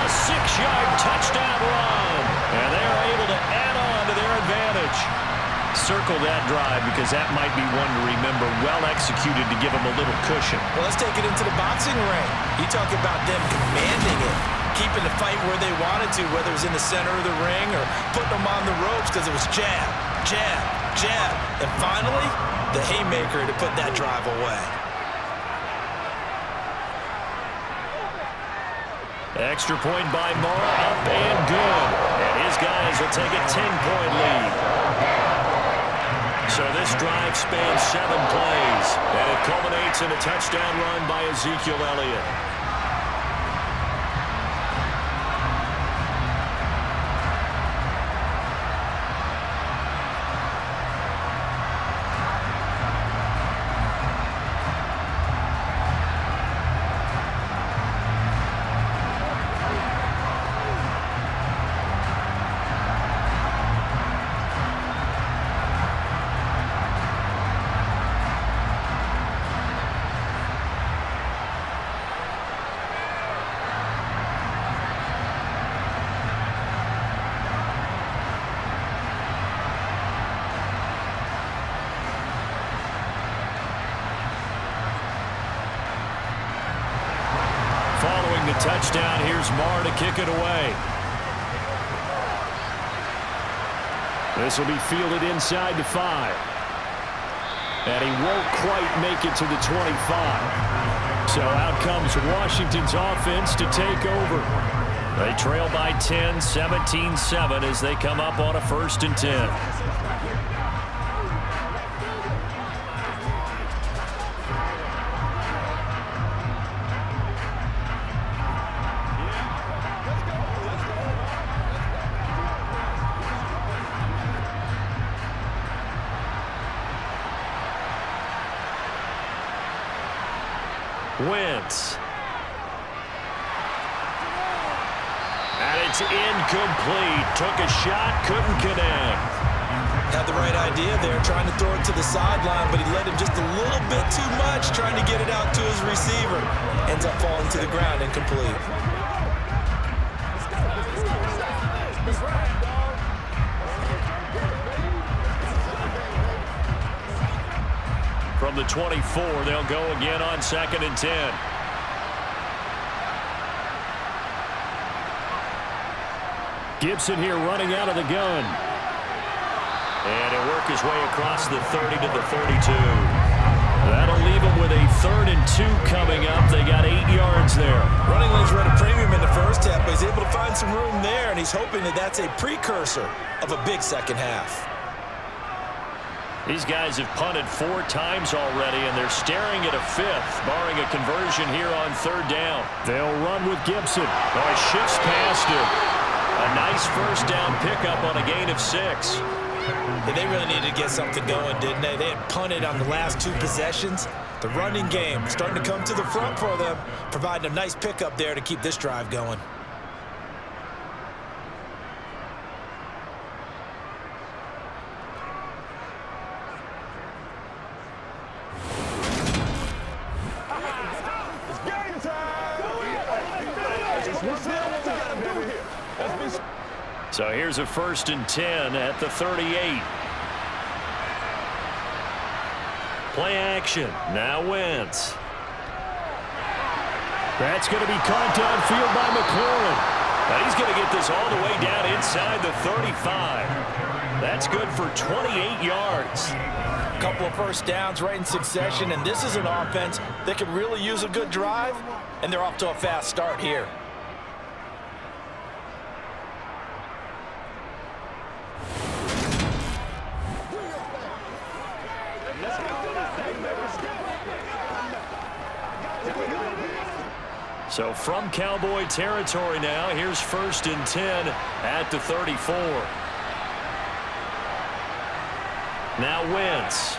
a 6-yard touchdown run. And they are able to add on to their advantage. Circle that drive because that might be one to remember. Well executed to give them a little cushion. Well, let's take it into the boxing ring. You talk about them commanding it, keeping the fight where they wanted to, whether it was in the center of the ring or putting them on the ropes because it was jab, jab, jab. And finally, the haymaker to put that drive away. Extra point by Moore, up and good. And his guys will take a 10-point lead. So this drive spans 7 plays, and it culminates in a touchdown run by Ezekiel Elliott. Following the touchdown, here's Marr to kick it away. This will be fielded inside the 5. And he won't quite make it to the 25. So out comes Washington's offense to take over. They trail by 10, 17-7 as they come up on a 1st and 10. Wentz. And it's incomplete. Took a shot, couldn't connect. Had the right idea there, trying to throw it to the sideline, but he led him just a little bit too much, trying to get it out to his receiver. Ends up falling to the ground, incomplete. From the 24, they'll go again on 2nd and 10. Gibson here running out of the gun. And he'll work his way across the 30 to the 32. That'll leave him with a 3rd and 2 coming up. They got 8 yards there. Running lanes were at a premium in the first half, but he's able to find some room there, and he's hoping that that's a precursor of a big second half. These guys have punted 4 times already, and they're staring at a 5th, barring a conversion here on 3rd down. They'll run with Gibson. Oh, he shifts past him. A nice first down pickup on a gain of 6. Yeah, they really needed to get something going, didn't they? They had punted on the last 2 possessions. The running game starting to come to the front for them, providing a nice pickup there to keep this drive going. So here's a 1st and 10 at the 38. Play action. Now Wentz. That's going to be caught downfield by McLaurin. But he's going to get this all the way down inside the 35. That's good for 28 yards. A couple of first downs right in succession, and this is an offense that could really use a good drive, and they're off to a fast start here. So from Cowboy territory now, here's 1st and 10 at the 34. Now Wentz.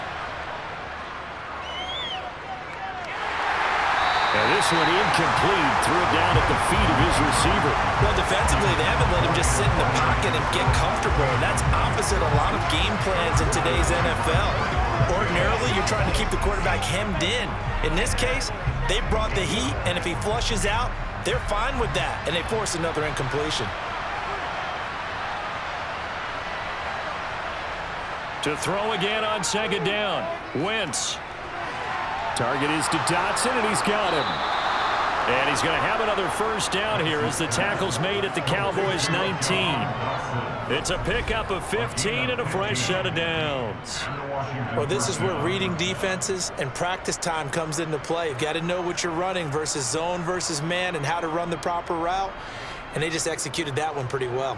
And this one incomplete. Threw it down at the feet of his receiver. Well, defensively, they haven't let him just sit in the pocket and get comfortable, and that's opposite a lot of game plans in today's NFL. Ordinarily, you're trying to keep the quarterback hemmed in. In this case, they brought the heat, and if he flushes out, they're fine with that, and they force another incompletion. To throw again on 2nd down. Wentz. Target is to Dotson, and he's got him. And he's going to have another 1st down here as the tackle's made at the Cowboys 19. It's a pickup of 15 and a fresh set of downs. Well, this is where reading defenses and practice time comes into play. You've got to know what you're running versus zone versus man and how to run the proper route. And they just executed that one pretty well.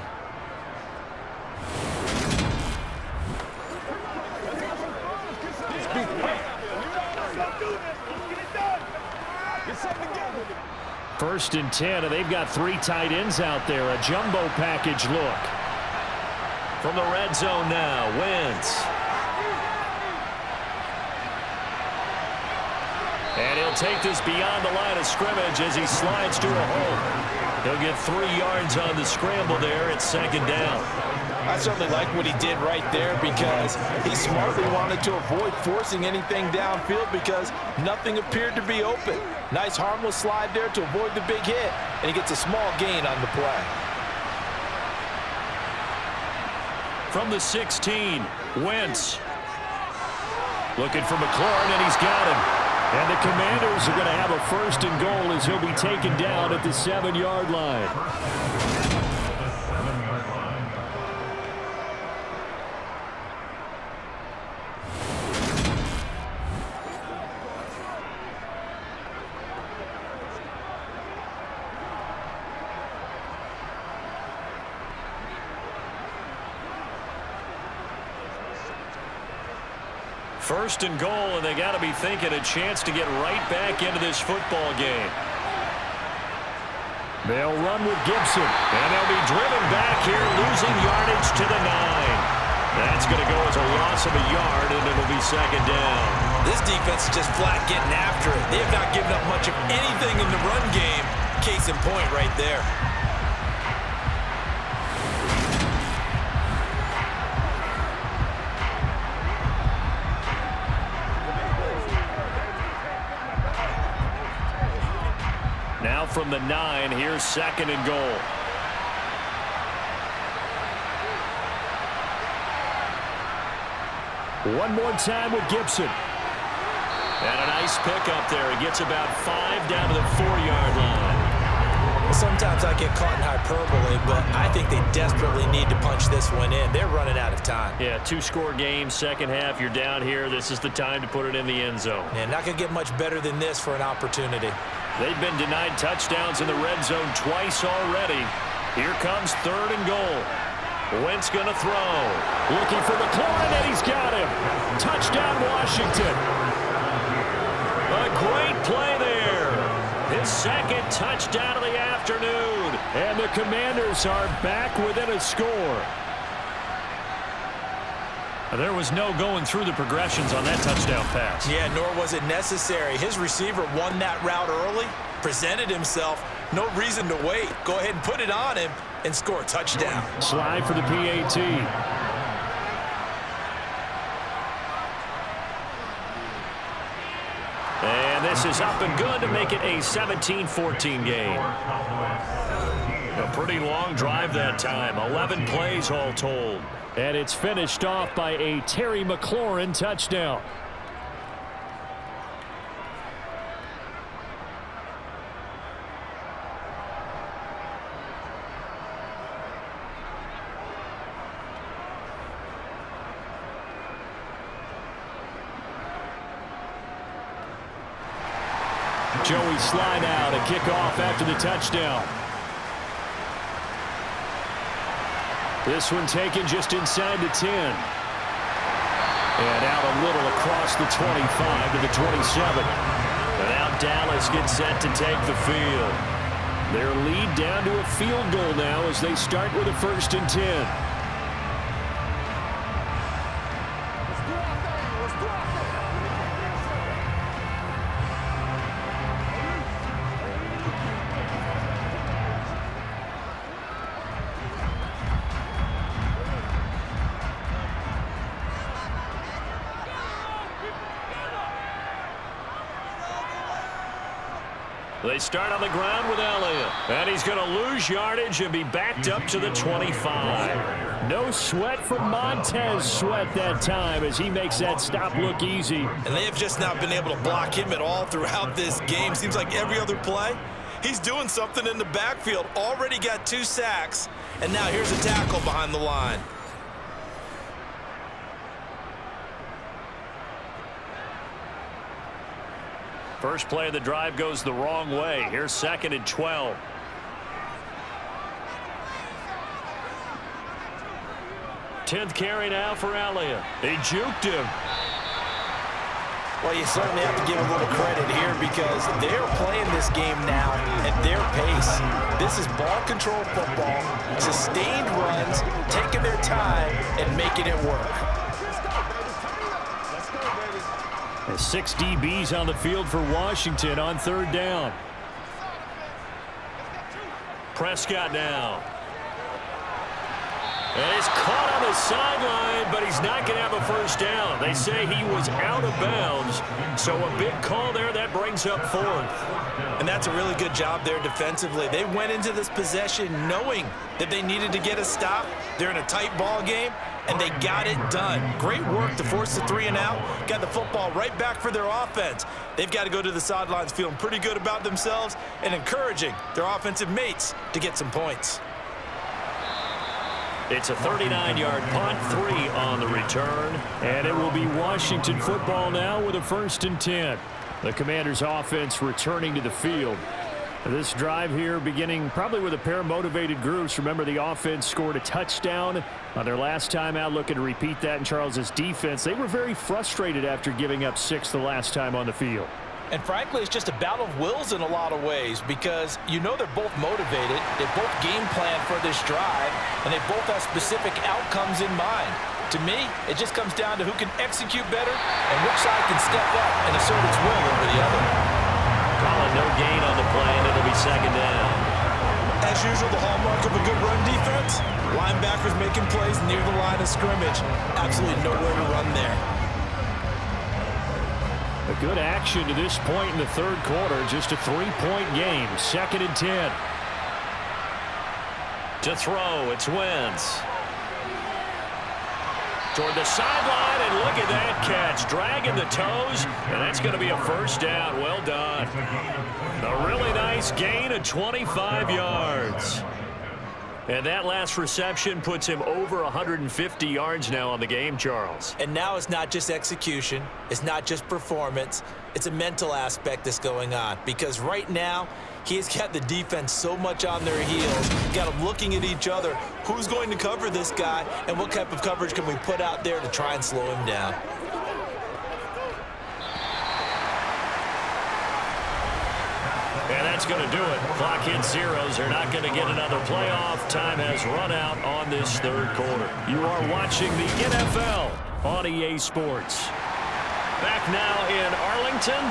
First and 10, and they've got 3 tight ends out there. A jumbo package look. From the red zone now, Wentz. And he'll take this beyond the line of scrimmage as he slides to a hole. He'll get 3 yards on the scramble there at 2nd down. I certainly like what he did right there because he smartly wanted to avoid forcing anything downfield because nothing appeared to be open. Nice harmless slide there to avoid the big hit, and he gets a small gain on the play. From the 16, Wentz. Looking for McLaurin, and he's got him. And the Commanders are going to have a 1st and goal as he'll be taken down at the 7-yard line. First and goal, and they got to be thinking a chance to get right back into this football game. They'll run with Gibson. And they'll be driven back here, losing yardage to the 9. That's going to go as a loss of a yard, and it'll be second down. This defense is just flat getting after it. They have not given up much of anything in the run game. Case in point right there. Now from the 9, here's second and goal. One more time with Gibson. And a nice pickup there. He gets about 5 down to the 4-yard line. Sometimes I get caught in hyperbole, but I think they desperately need to punch this one in. They're running out of time. Yeah, 2-score game, second half. You're down here. This is the time to put it in the end zone. Yeah, not going to get much better than this for an opportunity. They've been denied touchdowns in the red zone twice already. Here comes third and goal. Wentz going to throw. Looking for McLaurin, and he's got him. Touchdown, Washington. A great play there. His second touchdown of the afternoon. And the Commanders are back within a score. There was no going through the progressions on that touchdown pass. Yeah, nor was it necessary. His receiver won that route early, presented himself. No reason to wait. Go ahead and put it on him and score a touchdown. Slide for the PAT. And this is up and good to make it a 17-14 game. A pretty long drive that time. 11 plays all told. And it's finished off by a Terry McLaurin touchdown. Joey slide out, a kickoff after the touchdown. This one taken just inside the 10. And out a little across the 25 to the 27. And now Dallas gets set to take the field. Their lead down to a field goal now as they start with a 1st and 10. They start on the ground with Elliott. And he's going to lose yardage and be backed up to the 25. No sweat from Montez Sweat that time as he makes that stop look easy. And they have just not been able to block him at all throughout this game. Seems like every other play, he's doing something in the backfield. Already got 2 sacks. And now here's a tackle behind the line. First play of the drive goes the wrong way. Here's 2nd and 12. Tenth carry now for Elliott. He juked him. Well, you certainly have to give a little credit here because they're playing this game now at their pace. This is ball control football, sustained runs, taking their time and making it work. 6 DBs on the field for Washington on 3rd down. Prescott now. And he's caught on the sideline, but he's not going to have a first down. They say he was out of bounds, so a big call there that brings up 4th. And that's a really good job there defensively. They went into this possession knowing that they needed to get a stop. They're in a tight ball game, and they got it done. Great work to force the 3 and out. Got the football right back for their offense. They've got to go to the sidelines feeling pretty good about themselves and encouraging their offensive mates to get some points. It's a 39-yard punt, 3 on the return. And it will be Washington football now with a 1st and 10. The Commanders' offense returning to the field. This drive here beginning probably with a pair of motivated groups. Remember, the offense scored a touchdown on their last time out, looking to repeat that in Charles's defense. They were very frustrated after giving up 6 the last time on the field. And frankly, it's just a battle of wills in a lot of ways because you know they're both motivated, they both game plan for this drive, and they both have specific outcomes in mind. To me, it just comes down to who can execute better and which side can step up and assert its will over the other. Calling no gain on the play, and it'll be second down. As usual, the hallmark of a good run defense, linebackers making plays near the line of scrimmage. Absolutely nowhere to run there. A good action to this point in the third quarter. Just a 3-point game. 2nd and 10. To throw, it's Wentz. Toward the sideline, and look at that catch. Dragging the toes, and that's going to be a first down. Well done. A really nice gain of 25 yards. And that last reception puts him over 150 yards now on the game, Charles. And now it's not just execution. It's not just performance. It's a mental aspect that's going on. Because right now, he's got the defense so much on their heels. Got them looking at each other. Who's going to cover this guy? And what type of coverage can we put out there to try and slow him down? And that's going to do it. Clock hits zeros. They're not going to get another playoff. Time has run out on this third quarter. You are watching the NFL on EA Sports. Back now in Arlington.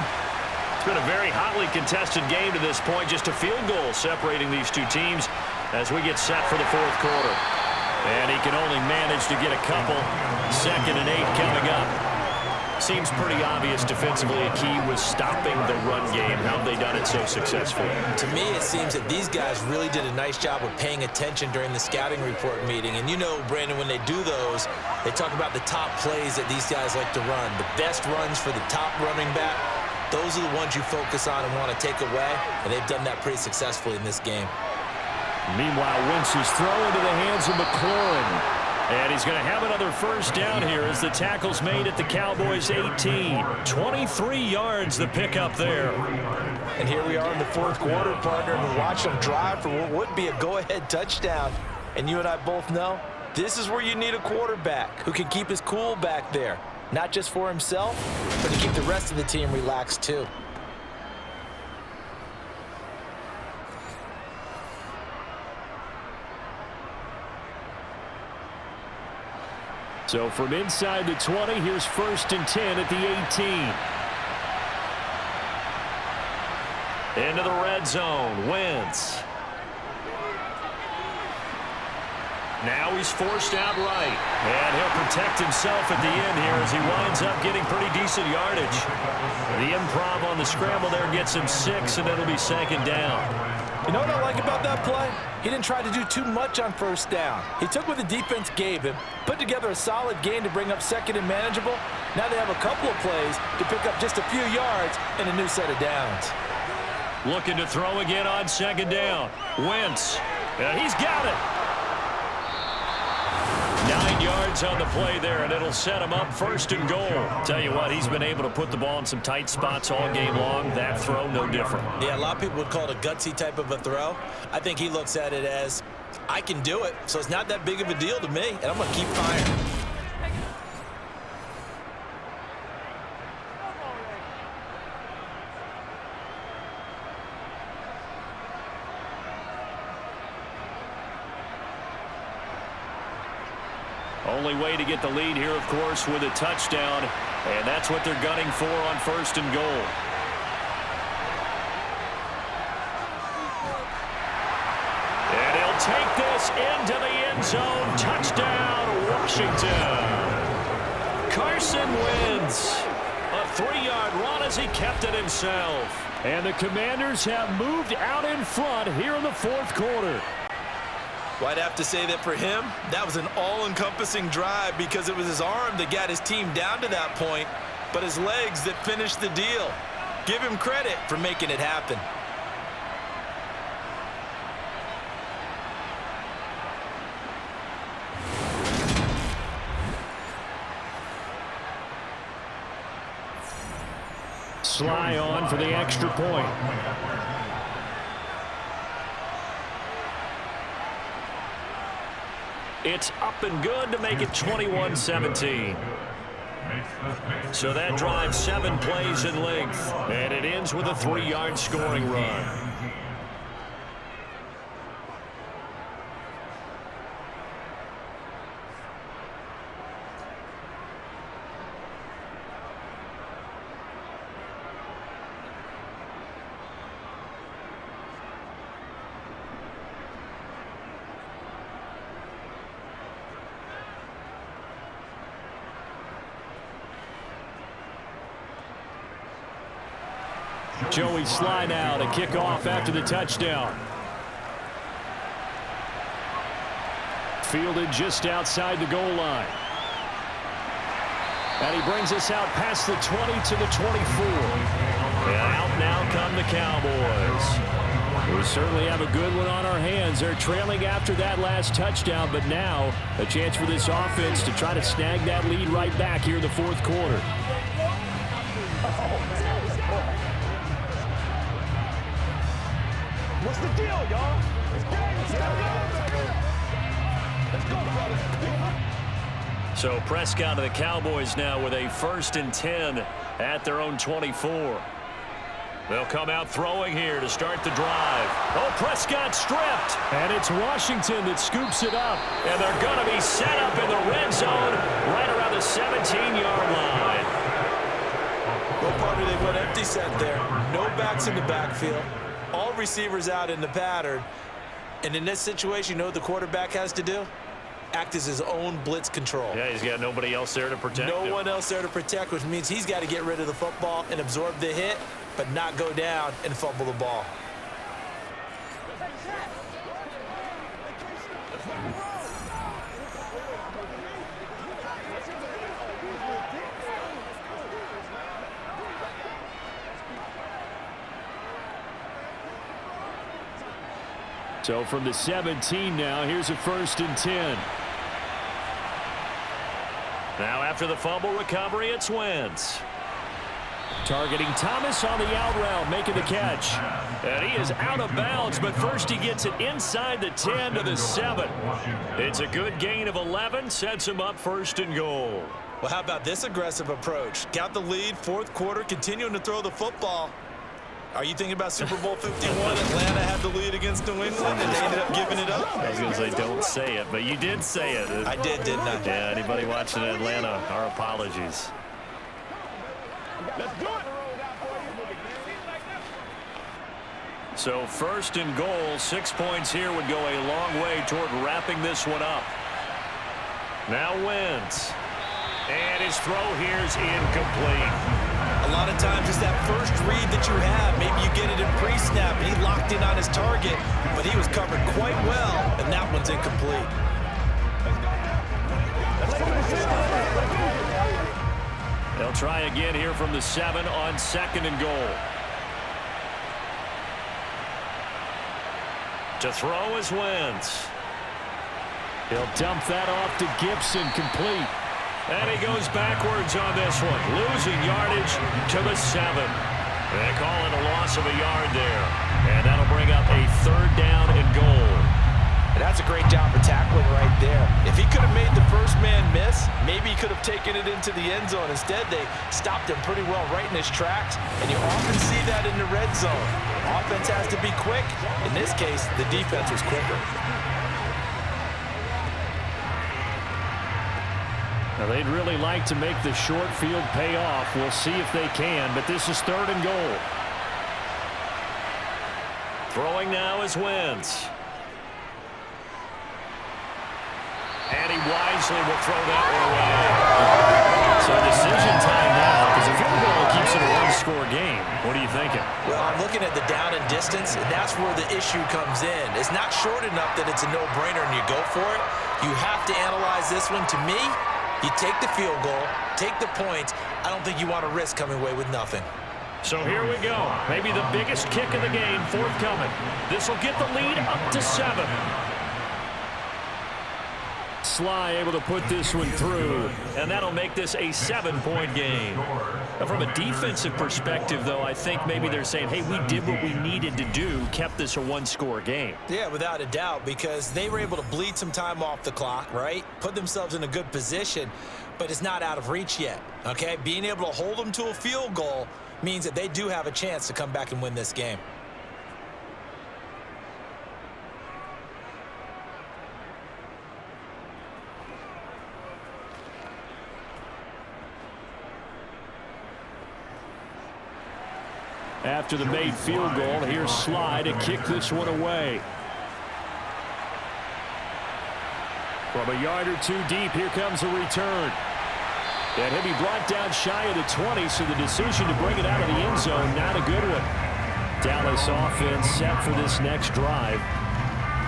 It's been a very hotly contested game to this point. Just a field goal separating these two teams as we get set for the fourth quarter. And he can only manage to get a couple. 2nd and 8 coming up. Seems pretty obvious defensively a key was stopping the run game. How have they done it so successfully? To me, it seems that these guys really did a nice job of paying attention during the scouting report meeting. And you know, Brandon, when they do those, they talk about the top plays that these guys like to run. The best runs for the top running back, those are the ones you focus on and want to take away. And they've done that pretty successfully in this game. Meanwhile, Wentz is thrown into the hands of McLaurin. And he's going to have another first down here as the tackle's made at the Cowboys 18. 23 yards the pickup there. And here we are in the fourth quarter, partner, and we watch them drive for what would be a go-ahead touchdown. And you and I both know this is where you need a quarterback who can keep his cool back there. Not just for himself, but to keep the rest of the team relaxed too. So from inside the 20, here's 1st and 10 at the 18. Into the red zone, Wentz. Now he's forced out right. And he'll protect himself at the end here as he winds up getting pretty decent yardage. The improv on the scramble there gets him 6, and it'll be 2nd down. You know what I like about that play? He didn't try to do too much on first down. He took what the defense gave him, put together a solid gain to bring up 2nd and manageable. Now they have a couple of plays to pick up just a few yards and a new set of downs. Looking to throw again on 2nd down. Wentz. He's got it. 9 yards on the play there, and it'll set him up 1st and goal. Tell you what, he's been able to put the ball in some tight spots all game long. That throw, no different. Yeah, a lot of people would call it a gutsy type of a throw. I think he looks at it as, I can do it, so it's not that big of a deal to me, and I'm going to keep firing. Only way to get the lead here, of course, with a touchdown, and that's what they're gunning for on 1st and goal. And he'll take this into the end zone. Touchdown, Washington. Carson Wentz. A 3-yard run as he kept it himself. And the Commanders have moved out in front here in the fourth quarter. Well, I'd have to say that for him, that was an all-encompassing drive because it was his arm that got his team down to that point, but his legs that finished the deal. Give him credit for making it happen. Sly on for the extra point. It's up and good to make it 21-17. So that drives 7 plays in length, and it ends with a 3-yard scoring run. Joey Sly now to kick off after the touchdown. Fielded just outside the goal line. And he brings us out past the 20 to the 24. And out now come the Cowboys. We certainly have a good one on our hands. They're trailing after that last touchdown, but now a chance for this offense to try to snag that lead right back here in the fourth quarter. What's the deal, y'all? Let's go, brothers. So Prescott of the Cowboys now with a 1st and 10 at their own 24. They'll come out throwing here to start the drive. Oh, Prescott stripped. And it's Washington that scoops it up. And they're going to be set up in the red zone right around the 17-yard line. Well, partner, they went empty set there. No backs in the backfield. All receivers out in the pattern. And in this situation, you know what the quarterback has to do? Act as his own blitz control. Yeah, he's got nobody else there to protect him. No one else there to protect, which means he's got to get rid of the football and absorb the hit, but not go down and fumble the ball. So from the 17 now, here's a 1st and 10. Now after the fumble recovery, it's Wentz. Targeting Thomas on the out route, making the catch. And he is out of bounds, but first he gets it inside the 10 to the 7. It's a good gain of 11, sets him up 1st and goal. Well, how about this aggressive approach? Got the lead, fourth quarter, continuing to throw the football. Are you thinking about Super Bowl 51? Atlanta had the lead against New England, and they ended up giving it up? I was going to say, don't say it, but you did say it. I did, didn't I? Yeah, anybody watching Atlanta, our apologies. Let's do it. So 1st and goal, 6 points here would go a long way toward wrapping this one up. Now Wentz. And his throw here is incomplete. A lot of times it's that first read that you have. Maybe you get it in pre-snap, and he locked in on his target, but he was covered quite well, and that one's incomplete. They'll try again here from the 7 on 2nd and goal. To throw is Wentz. He'll dump that off to Gibson, complete. And he goes backwards on this one, losing yardage to the 7. They call it a loss of a yard there. And that'll bring up a 3rd down and goal. And that's a great job of tackling right there. If he could have made the first man miss, maybe he could have taken it into the end zone. Instead, they stopped him pretty well right in his tracks. And you often see that in the red zone. Offense has to be quick. In this case, the defense was quicker. Now, they'd really like to make the short field pay off. We'll see if they can, but this is 3rd and goal. Throwing now is Wentz. And he wisely will throw that one away. So decision time now, because a field goal keeps it a one-score game. What are you thinking? Well, I'm looking at the down and distance, and that's where the issue comes in. It's not short enough that it's a no-brainer and you go for it. You have to analyze this one. To me, you take the field goal, take the points. I don't think you want to risk coming away with nothing. So here we go. Maybe the biggest kick of the game forthcoming. This will get the lead up to 7. Sly able to put this one through. And that'll make this a 7-point game. Now, from a defensive perspective, though, I think maybe they're saying, hey, we did what we needed to do, kept this a one-score game. Yeah, without a doubt, because they were able to bleed some time off the clock, right? Put themselves in a good position, but it's not out of reach yet, okay? Being able to hold them to a field goal means that they do have a chance to come back and win this game. After the made field goal, here's Sly to kick this one away. From a yard or two deep, here comes a return. And he'll be brought down shy of the 20, so the decision to bring it out of the end zone, not a good one. Dallas offense set for this next drive.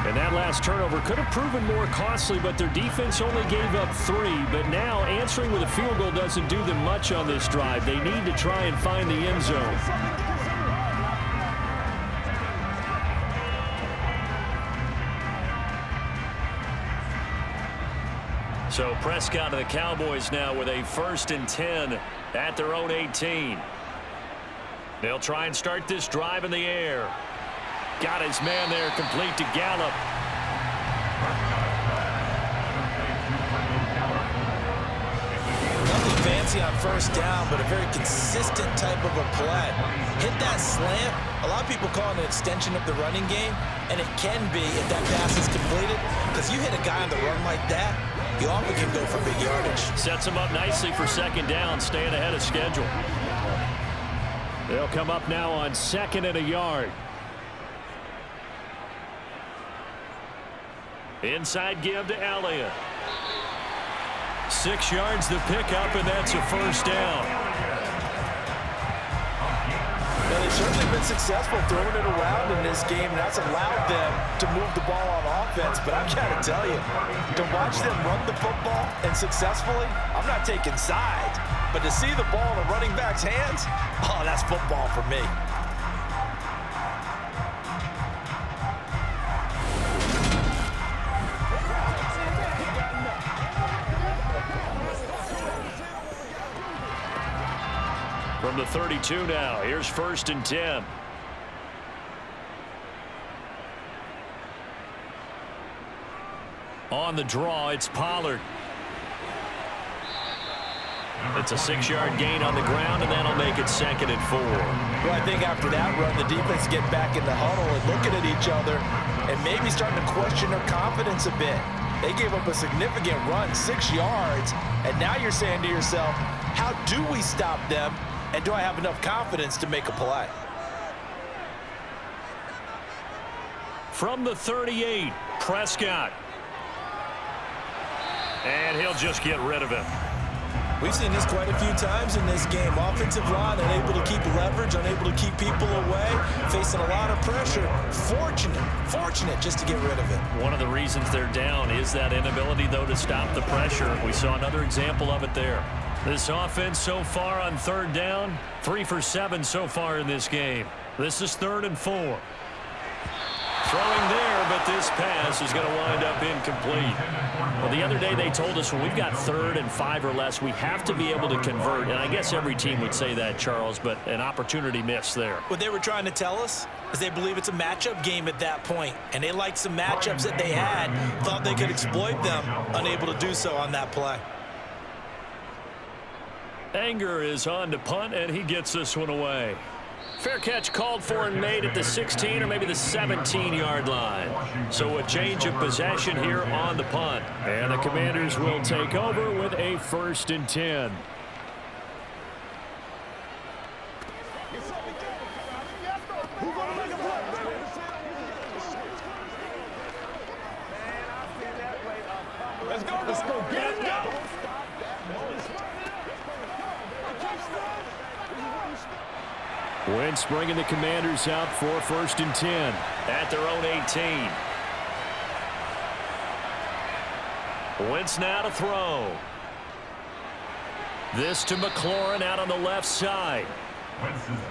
And that last turnover could have proven more costly, but their defense only gave up 3. But now answering with a field goal doesn't do them much on this drive. They need to try and find the end zone. So Prescott and the Cowboys now with a 1st and 10 at their own 18. They'll try and start this drive in the air. Got his man there, complete to Gallup. Nothing fancy on 1st down, but a very consistent type of a play. Hit that slant. A lot of people call it an extension of the running game, and it can be if that pass is completed, because you hit a guy on the run like that, you often can go for big yardage. Sets him up nicely for 2nd down, staying ahead of schedule. They'll come up now on 2nd and a yard. Inside give to Elliott. 6 yards the pickup, and that's a 1st down. Well, they've certainly been successful throwing it around in this game, and that's allowed them to move the ball on offense. But I've got to tell you, to watch them run the football and successfully, I'm not taking sides. But to see the ball in a running back's hands, oh, that's football for me. From the 32 now, here's 1st and 10. On the draw, it's Pollard. It's a 6-yard gain on the ground, and that'll make it 2nd and 4. Well, I think after that run, the defense get back in the huddle and looking at each other and maybe starting to question their confidence a bit. They gave up a significant run, 6 yards, and now you're saying to yourself, how do we stop them, and do I have enough confidence to make a play? From the 38, Prescott. And he'll just get rid of him. We've seen this quite a few times in this game. Offensive line unable to keep leverage, unable to keep people away, facing a lot of pressure. Fortunate just to get rid of it. One of the reasons they're down is that inability, though, to stop the pressure. We saw another example of it there. This offense so far on 3rd down, 3 for 7 so far in this game. This is 3rd and 4. Throwing there, but this pass is going to wind up incomplete. Well, the other day they told us when we've got 3rd and 5 or less, we have to be able to convert. And I guess every team would say that, Charles, but an opportunity missed there. What they were trying to tell us is they believe it's a matchup game at that point, and they liked some matchups that they had, thought they could exploit them, unable to do so on that play. Anger is on to punt, and he gets this one away. Fair catch called for and made at the 16 or maybe the 17-yard line. So a change of possession here on the punt. And the Commanders will take over with a 1st and 10. Let's go. Let's go. Get it. Go. Wentz bringing the Commanders out for 1st and 10 at their own 18. Wentz now to throw. This to McLaurin out on the left side.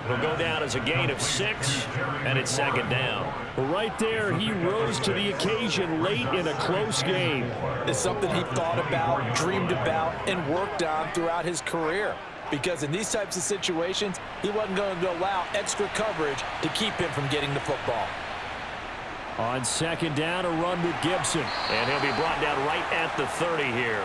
Will go down as a gain of 6, and it's 2nd down. Right there, he rose to the occasion late in a close game. It's something he thought about, dreamed about, and worked on throughout his career. Because in these types of situations, he wasn't going to allow extra coverage to keep him from getting the football. On 2nd down, a run with Gibson. And he'll be brought down right at the 30 here.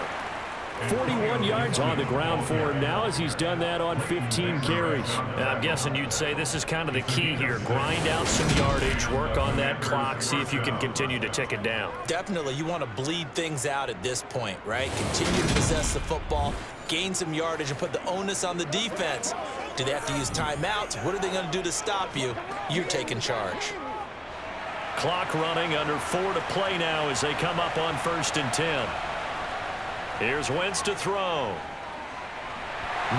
41 yards on the ground for him now as he's done that on 15 carries. And I'm guessing you'd say this is kind of the key here. Grind out some yardage, work on that clock, see if you can continue to tick it down. Definitely, you want to bleed things out at this point, right? Continue to possess the football, gain some yardage, and put the onus on the defense. Do they have to use timeouts? What are they going to do to stop you? You're taking charge. Clock running, under 4 to play now as they come up on 1st and 10. Here's Wentz to throw.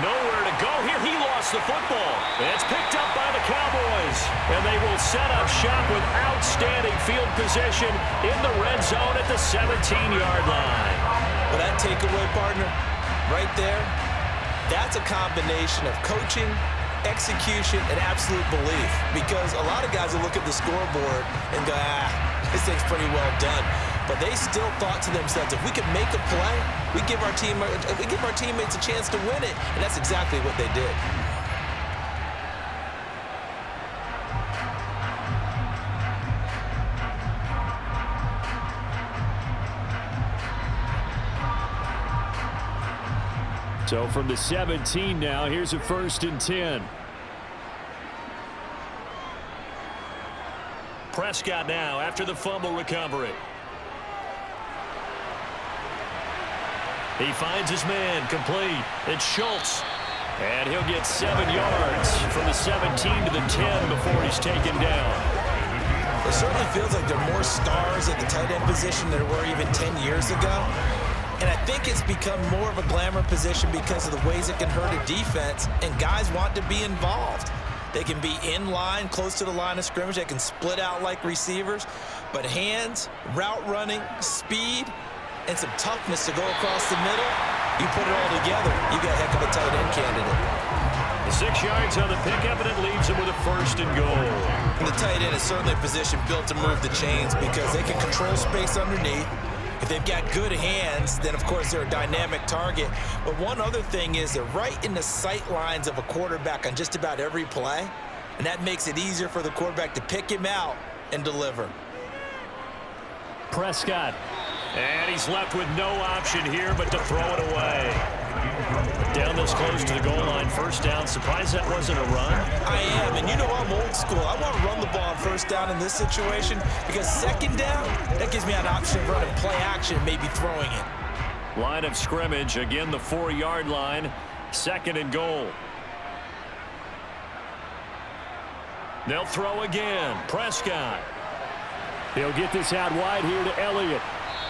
Nowhere to go here. He lost the football. It's picked up by the Cowboys. And they will set up shop with outstanding field position in the red zone at the 17-yard line. Well, that takeaway, partner, right there, that's a combination of coaching, execution, and absolute belief. Because a lot of guys will look at the scoreboard and go, this thing's pretty well done. But they still thought to themselves, if we can make a play, we give our teammates a chance to win it. And that's exactly what they did. So from the 17 now, here's a 1st and 10. Prescott now after the fumble recovery. He finds his man complete. It's Schultz. And he'll get 7 yards from the 17 to the 10 before he's taken down. It certainly feels like there are more stars at the tight end position than there were even 10 years ago. And I think it's become more of a glamour position because of the ways it can hurt a defense, and guys want to be involved. They can be in line, close to the line of scrimmage. They can split out like receivers. But hands, route running, speed, and some toughness to go across the middle, you put it all together, you got a heck of a tight end candidate. The 6 yards on the pickup, and it leaves him with a 1st and goal. And the tight end is certainly a position built to move the chains because they can control space underneath. If they've got good hands, then, of course, they're a dynamic target. But one other thing is they're right in the sight lines of a quarterback on just about every play, and that makes it easier for the quarterback to pick him out and deliver. Prescott. And he's left with no option here but to throw it away. Down this close to the goal line, 1st down. Surprised that wasn't a run? I am, and you know I'm old school. I want to run the ball on 1st down in this situation because 2nd down, that gives me an option of running play action, maybe throwing it. Line of scrimmage, again the 4-yard line, 2nd and goal. They'll throw again. Prescott. He'll get this out wide here to Elliott.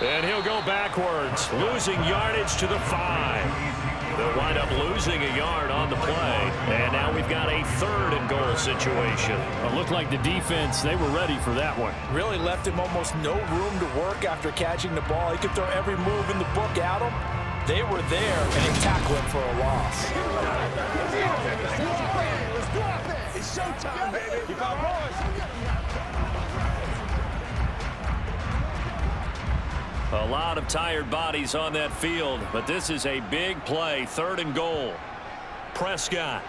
And he'll go backwards, losing yardage to the 5. They'll wind up losing a yard on the play. And now we've got a 3rd and goal situation. It looked like the defense, they were ready for that one. Really left him almost no room to work after catching the ball. He could throw every move in the book at him. They were there, and they tackled him for a loss. It's showtime, baby. You got boys. A lot of tired bodies on that field, but this is a big play. 3rd and goal. Prescott.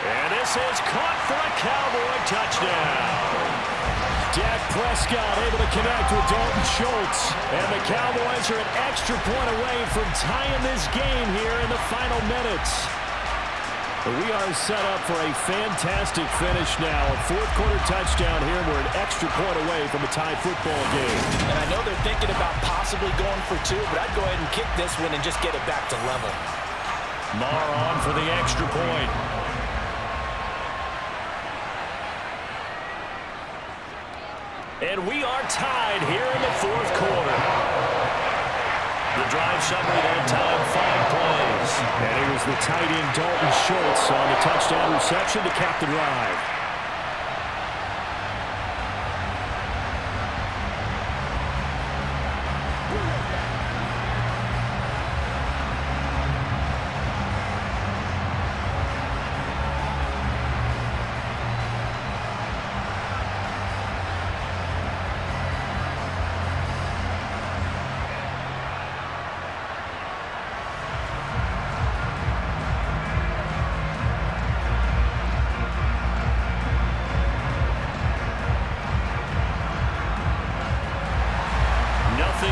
And this is caught for a Cowboy touchdown. Dak Prescott able to connect with Dalton Schultz. And the Cowboys are an extra point away from tying this game here in the final minutes. We are set up for a fantastic finish now. A 4th quarter touchdown here. We're an extra point away from a tie football game. And I know they're thinking about possibly going for 2, but I'd go ahead and kick this one and just get it back to level. Marr on for the extra point. And we are tied here in the 4th quarter. The drive summary that time, 5 plays. And it was the tight end Dalton Schultz on the touchdown reception to cap the drive.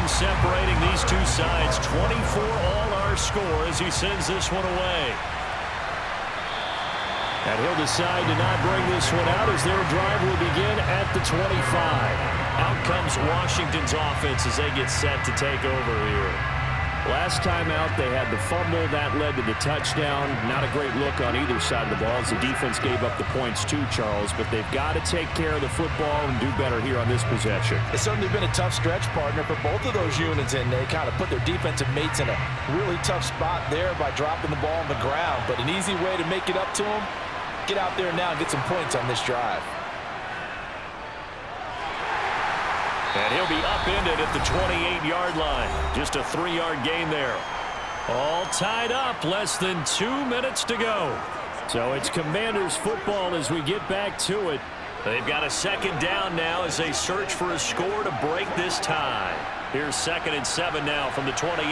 Separating these two sides, 24 all our score as he sends this one away. And he'll decide to not bring this one out as their drive will begin at the 25. Out comes Washington's offense as they get set to take over here. Last time out, they had the fumble. That led to the touchdown. Not a great look on either side of the ball as the defense gave up the points too, Charles. But they've got to take care of the football and do better here on this possession. It's certainly been a tough stretch, partner, for both of those units, and they kind of put their defensive mates in a really tough spot there by dropping the ball on the ground. But an easy way to make it up to them, get out there now and get some points on this drive. And he'll be upended at the 28-yard line. Just a 3-yard gain there. All tied up, less than 2 minutes to go. So it's Commanders football as we get back to it. They've got a second down now as they search for a score to break this tie. Here's 2nd and 7 now from the 28.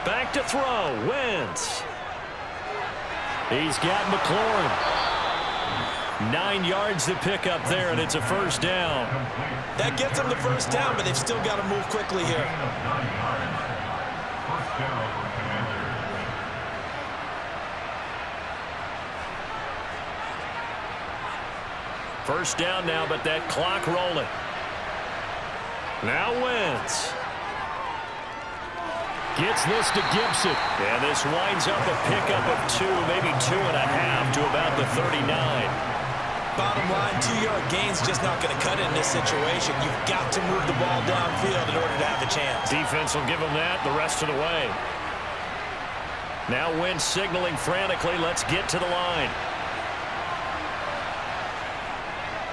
Back to throw, Wentz. He's got McLaurin. 9 yards to pick up there, and it's a first down. That gets them the first down, but they've still got to move quickly here. First down now, but that clock rolling. Now Wentz. Gets this to Gibson. And this winds up a pickup of 2, maybe 2.5 to about the 39. Bottom line, 2-yard gain's just not going to cut it in this situation. You've got to move the ball downfield in order to have a chance. Defense will give them that the rest of the way. Now Wentz signaling frantically, let's get to the line.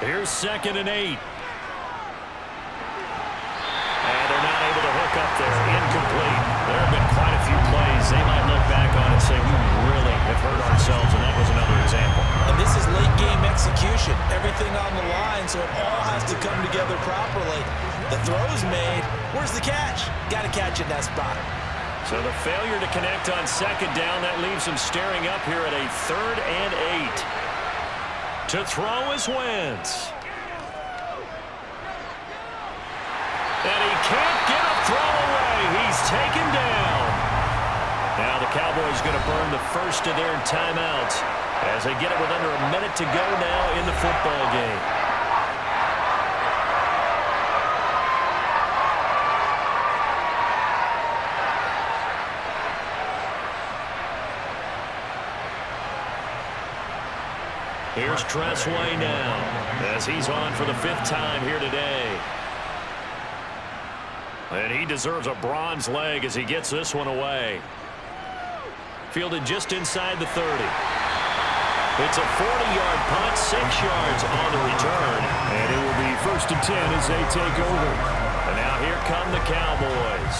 Here's 2nd and 8. And they're not able to hook up there. Incomplete. There have been quite a few plays they might look back on and say, we really have hurt ourselves, and that was another example. And this is late game execution. Everything on the line, so it all has to come together properly. The throw's made. Where's the catch? Got to catch in that spot. So the failure to connect on 2nd down, that leaves them staring up here at a 3rd and 8. To throw is Wentz. And he can't get a throw away. He's taken down. Now the Cowboys going to burn the first of their timeouts as they get it with under a minute to go now in the football game. Here's Tressway now as he's on for the 5th time here today. And he deserves a bronze leg as he gets this one away. Fielded just inside the 30. It's a 40-yard punt, 6 yards on the return. And it will be 1st and 10 as they take over. And now here come the Cowboys.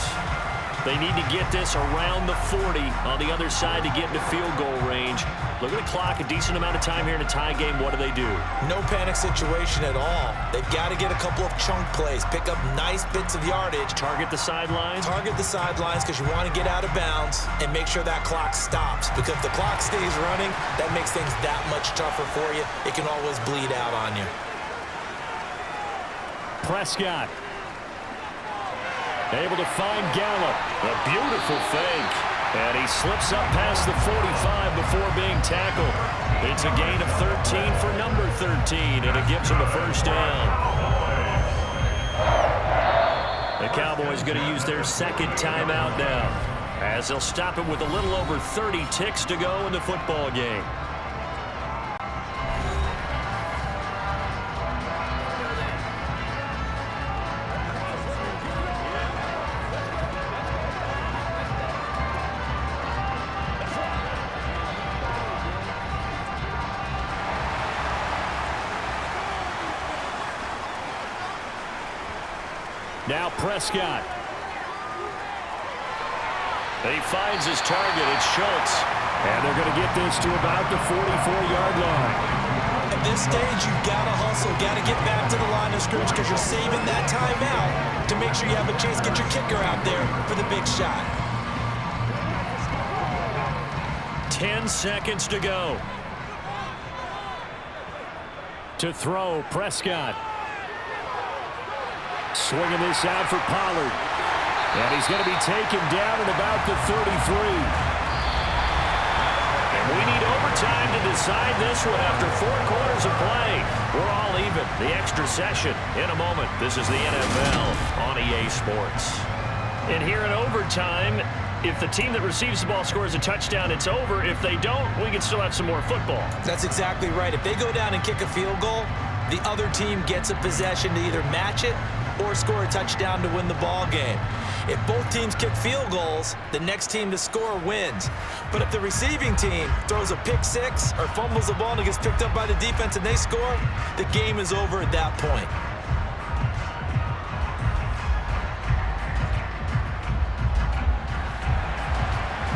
They need to get this around the 40 on the other side to get into field goal range. Look at the clock, a decent amount of time here in a tie game. What do? No panic situation at all. They've got to get a couple of chunk plays, pick up nice bits of yardage. Target the sidelines? Target the sidelines because you want to get out of bounds and make sure that clock stops. Because if the clock stays running, that makes things that much tougher for you. It can always bleed out on you. Prescott. Able to find Gallup. A beautiful fake. And he slips up past the 45 before being tackled. It's a gain of 13 for number 13, and it gives him a first down. The Cowboys going to use their 2nd timeout now, as they'll stop it with a little over 30 ticks to go in the football game. Now Prescott. He finds his target. It's Schultz. And they're going to get this to about the 44-yard line. At this stage, you've got to hustle, got to get back to the line of scrimmage because you're saving that timeout to make sure you have a chance to get your kicker out there for the big shot. 10 seconds to go. To throw, Prescott. Swinging this out for Pollard. And he's going to be taken down at about the 33. And we need overtime to decide this one after 4 quarters of play. We're all even. The extra session in a moment. This is the NFL on EA Sports. And here in overtime, if the team that receives the ball scores a touchdown, it's over. If they don't, we can still have some more football. That's exactly right. If they go down and kick a field goal, the other team gets a possession to either match it or score a touchdown to win the ball game. If both teams kick field goals, the next team to score wins. But if the receiving team throws a pick six or fumbles the ball and it gets picked up by the defense and they score, the game is over at that point.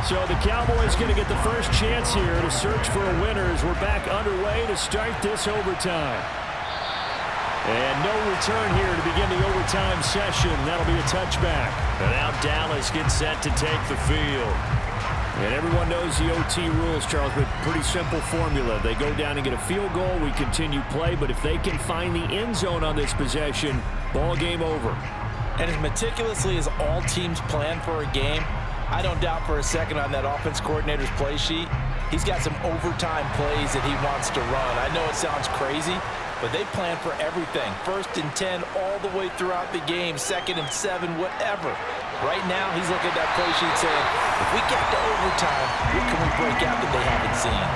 So the Cowboys going to get the first chance here to search for a winner as we're back underway to start this overtime. And no return here to begin the overtime session. That'll be a touchback. And now Dallas gets set to take the field. And everyone knows the OT rules, Charles, but pretty simple formula. They go down and get a field goal, we continue play, but if they can find the end zone on this possession, ball game over. And as meticulously as all teams plan for a game, I don't doubt for a second on that offense coordinator's play sheet, he's got some overtime plays that he wants to run. I know it sounds crazy, but they plan for everything. 1st and 10 all the way throughout the game, 2nd and 7, whatever. Right now, he's looking at that play sheet saying, if we get to overtime, what can we break out that they haven't seen?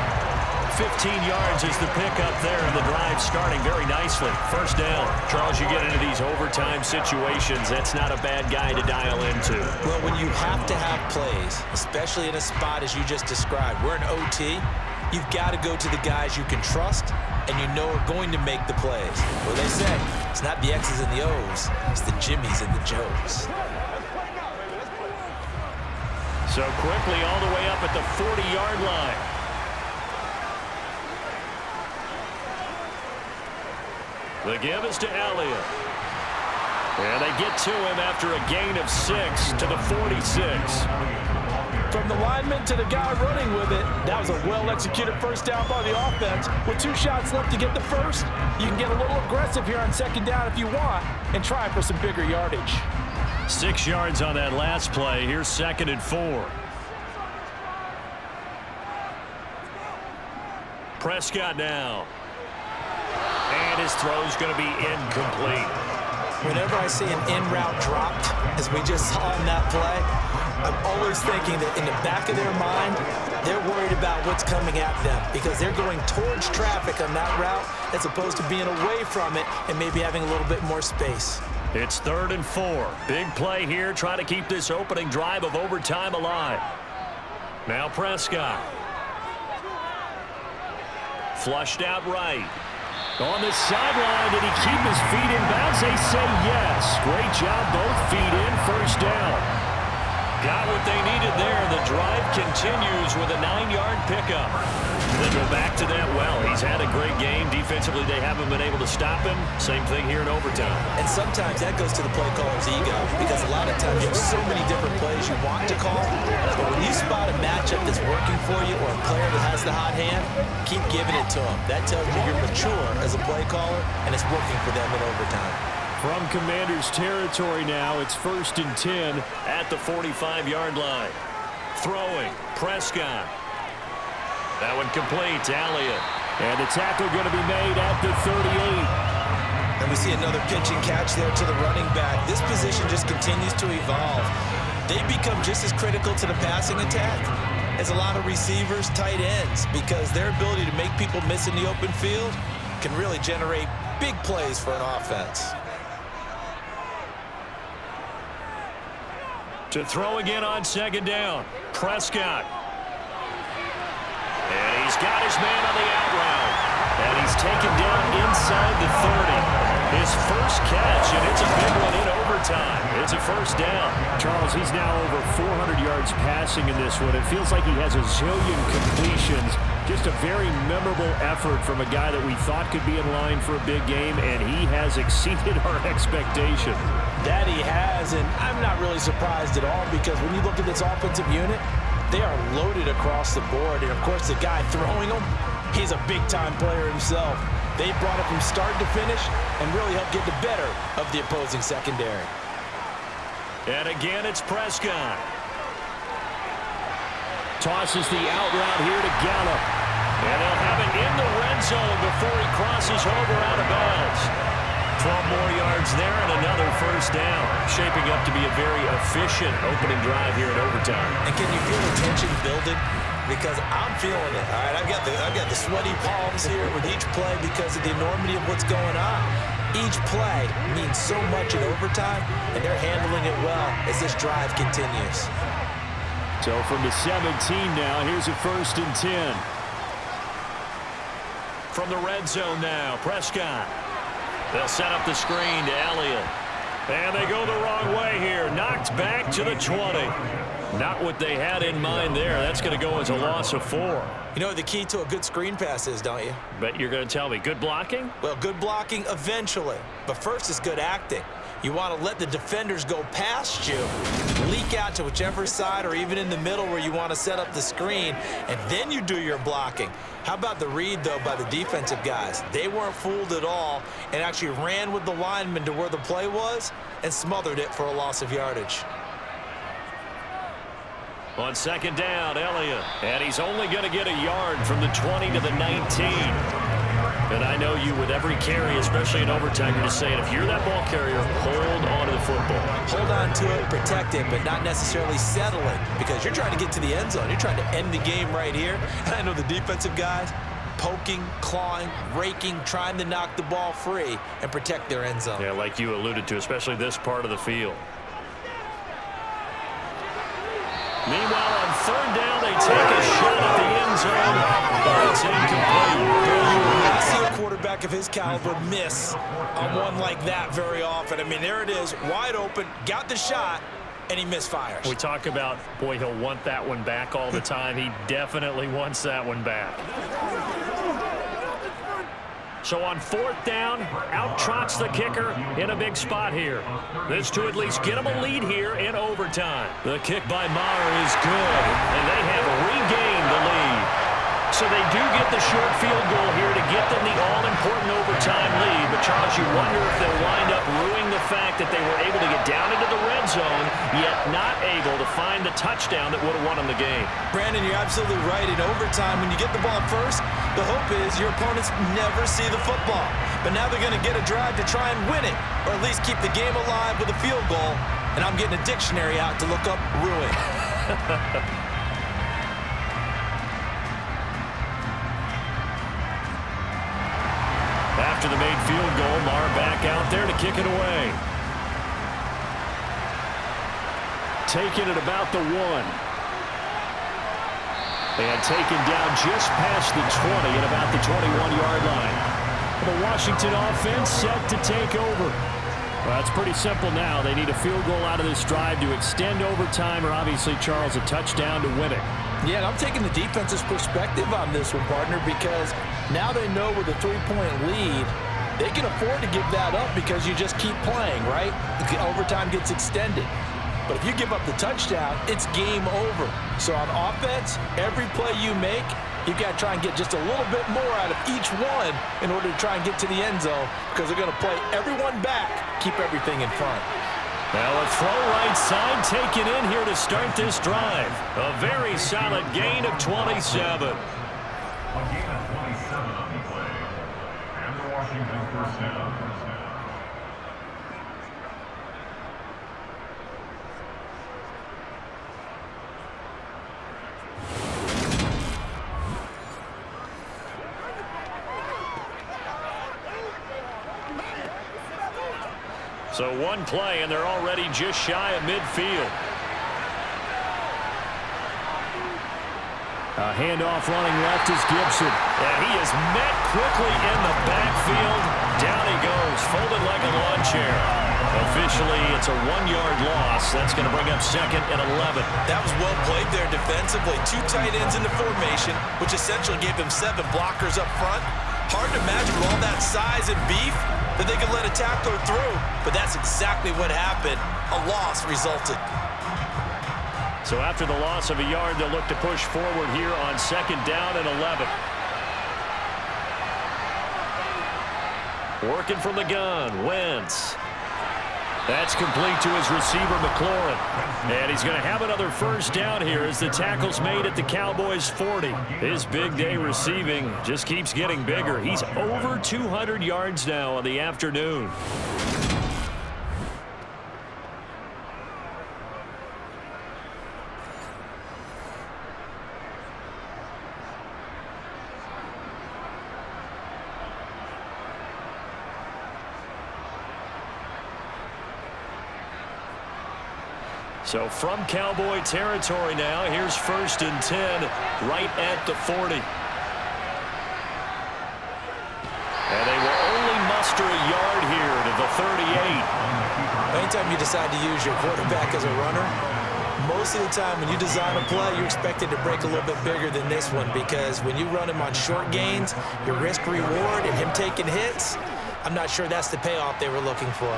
15 yards is the pickup there, and the drive starting very nicely. First down. Charles, you get into these overtime situations, that's not a bad guy to dial into. Well, when you have to have plays, especially in a spot as you just described, we're in OT, you've got to go to the guys you can trust and you know are going to make the plays. Well, they say, it's not the X's and the O's, it's the Jimmies and the Joes. So quickly all the way up at the 40-yard line. The give is to Elliott. And they get to him after a gain of 6 to the 46. From the lineman to the guy running with it, that was a well-executed first down by the offense. With 2 shots left to get the first, you can get a little aggressive here on 2nd down if you want and try for some bigger yardage. 6 yards on that last play. Here's 2nd and 4. Prescott now. And his throw's going to be incomplete. Whenever I see an in-route dropped, as we just saw in that play, I'm always thinking that in the back of their mind, they're worried about what's coming at them because they're going towards traffic on that route as opposed to being away from it and maybe having a little bit more space. It's 3rd and 4. Big play here, trying to keep this opening drive of overtime alive. Now Prescott. Flushed out right. On the sideline, did he keep his feet in bounds? They say yes. Great job, both feet in, first down. Got what they needed there. The drive continues with a 9-yard pickup. They go back to that well. He's had a great game. Defensively, they haven't been able to stop him. Same thing here in overtime. And sometimes that goes to the play caller's ego because a lot of times you have so many different plays you want to call. But when you spot a matchup that's working for you or a player that has the hot hand, keep giving it to him. That tells me you're mature as a play caller, and it's working for them in overtime. From Commander's territory now, it's 1st and 10 at the 45-yard line. Throwing, Prescott. That one complete, Elliott. And the tackle going to be made at the 38. And we see another pitch and catch there to the running back. This position just continues to evolve. They become just as critical to the passing attack as a lot of receivers, tight ends, because their ability to make people miss in the open field can really generate big plays for an offense. To throw again on 2nd down, Prescott. And he's got his man on the out route. And he's taken down inside the 30. His first catch, and it's a big one in overtime. It's a first down. Charles, he's now over 400 yards passing in this one. It feels like he has a zillion completions. Just a very memorable effort from a guy that we thought could be in line for a big game, and he has exceeded our expectations. That he has, and I'm not really surprised at all because when you look at this offensive unit, they are loaded across the board. And, of course, the guy throwing them, he's a big-time player himself. They brought it from start to finish and really helped get the better of the opposing secondary. And again, it's Prescott. Tosses the out route here to Gallup. And they'll have it in the red zone before he crosses over out of bounds. 12 more yards there and another first down. Shaping up to be a very efficient opening drive here in overtime. And can you feel the tension building? Because I'm feeling it. All right, I've got the sweaty palms here with each play because of the enormity of what's going on. Each play means so much in overtime, and they're handling it well as this drive continues. So from the 17 now, here's a 1st and 10. From the red zone now, Prescott. They'll set up the screen to Elliott. And they go the wrong way here. Knocked back to the 20. Not what they had in mind there. That's going to go as a loss of 4. You know what the key to a good screen pass is, don't you? Bet you're going to tell me. Good blocking? Well, good blocking eventually. But first is good acting. You want to let the defenders go past you, leak out to whichever side or even in the middle where you want to set up the screen, and then you do your blocking. How about the read, though, by the defensive guys? They weren't fooled at all and actually ran with the lineman to where the play was and smothered it for a loss of yardage. On 2nd down, Elliott. And he's only going to get a yard from the 20 to the 19. And I know you with every carry, especially in overtime, you're just saying, if you're that ball carrier, hold on to the football. Hold on to it, protect it, but not necessarily settle it because you're trying to get to the end zone. You're trying to end the game right here. And I know the defensive guys poking, clawing, raking, trying to knock the ball free and protect their end zone. Yeah, like you alluded to, especially this part of the field. Meanwhile, on 3rd down, they take a shot at the end zone, but it's incomplete. You will not see a quarterback of his caliber miss on one like that very often. I mean, there it is, wide open, got the shot, and he misfires. We talk about, boy, he'll want that one back all the time. He definitely wants that one back. So on 4th down, out trots the kicker in a big spot here. This to at least get him a lead here in overtime. The kick by Maher is good, and they have regained the lead. So they do get the short field goal here to get them the all-important overtime lead. But, Charles, you wonder if they'll wind up ruining the fact that they were able to get down into the red zone, yet not able to find the touchdown that would have won them the game. Brandon, you're absolutely right. In overtime, when you get the ball first, the hope is your opponents never see the football. But now they're going to get a drive to try and win it, or at least keep the game alive with a field goal. And I'm getting a dictionary out to look up ruin. After the made field goal, Maher back out there to kick it away. Taking it about the 1. And taken down just past the 20 at about the 21-yard line. The Washington offense set to take over. Well, it's pretty simple now. They need a field goal out of this drive to extend overtime, or obviously, Charles, a touchdown to win it. Yeah, and I'm taking the defense's perspective on this one, partner, because now they know with a 3-point lead, they can afford to give that up because you just keep playing, right? The overtime gets extended. But if you give up the touchdown, it's game over. So on offense, every play you make, you've got to try and get just a little bit more out of each one in order to try and get to the end zone because they're going to play everyone back, keep everything in front. Well, a throw right side taken in here to start this drive. A very solid gain of 27. A gain of 27 on the play. And the Washington first down. So one play, and they're already just shy of midfield. A handoff running left is Gibson. And he is met quickly in the backfield. Down he goes, folded like a lawn chair. Officially, it's a 1-yard loss. That's going to bring up 2nd and 11. That was well played there defensively. 2 tight ends in the formation, which essentially gave them 7 blockers up front. Hard to imagine with all that size and beef that they could let a tackler through, but that's exactly what happened. A loss resulted. So after the loss of a yard, they'll look to push forward here on 2nd down and 11. Working from the gun, Wentz. That's complete to his receiver, McLaurin. And he's going to have another first down here as the tackle's made at the Cowboys' 40. His big day receiving just keeps getting bigger. He's over 200 yards now on the afternoon. So from Cowboy territory now, here's 1st and 10 right at the 40. And they will only muster a yard here to the 38. Anytime you decide to use your quarterback as a runner, most of the time when you design a play, you're expected to break a little bit bigger than this one, because when you run him on short gains, your risk-reward and him taking hits, I'm not sure that's the payoff they were looking for.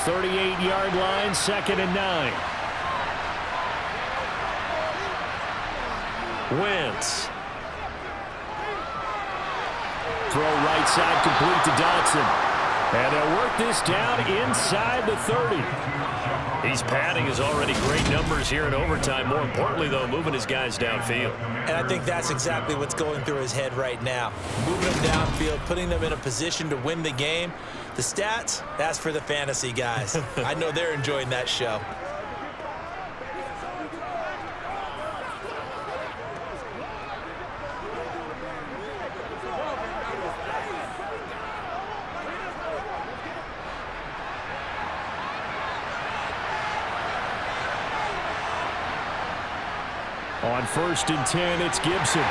38-yard line, 2nd and 9. Wentz. Throw right side complete to Dotson. And they'll work this down inside the 30. He's padding his already great numbers here in overtime. More importantly, though, moving his guys downfield. And I think that's exactly what's going through his head right now. Moving them downfield, putting them in a position to win the game. The stats, that's for the fantasy guys. I know they're enjoying that show. On 1st and 10, it's Gibson.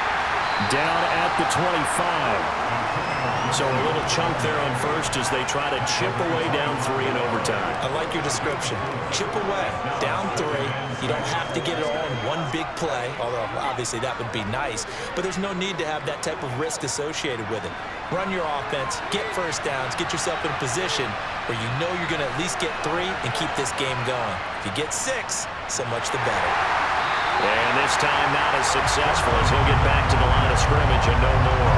Down at the 25. So a little chunk there on 1st as they try to chip away down 3 in overtime. I like your description. Chip away, down 3. You don't have to get it all in one big play, although obviously that would be nice. But there's no need to have that type of risk associated with it. Run your offense, get first downs, get yourself in a position where you know you're going to at least get 3 and keep this game going. If you get 6, so much the better. And this time not as successful as he'll get back to the line of scrimmage and no more.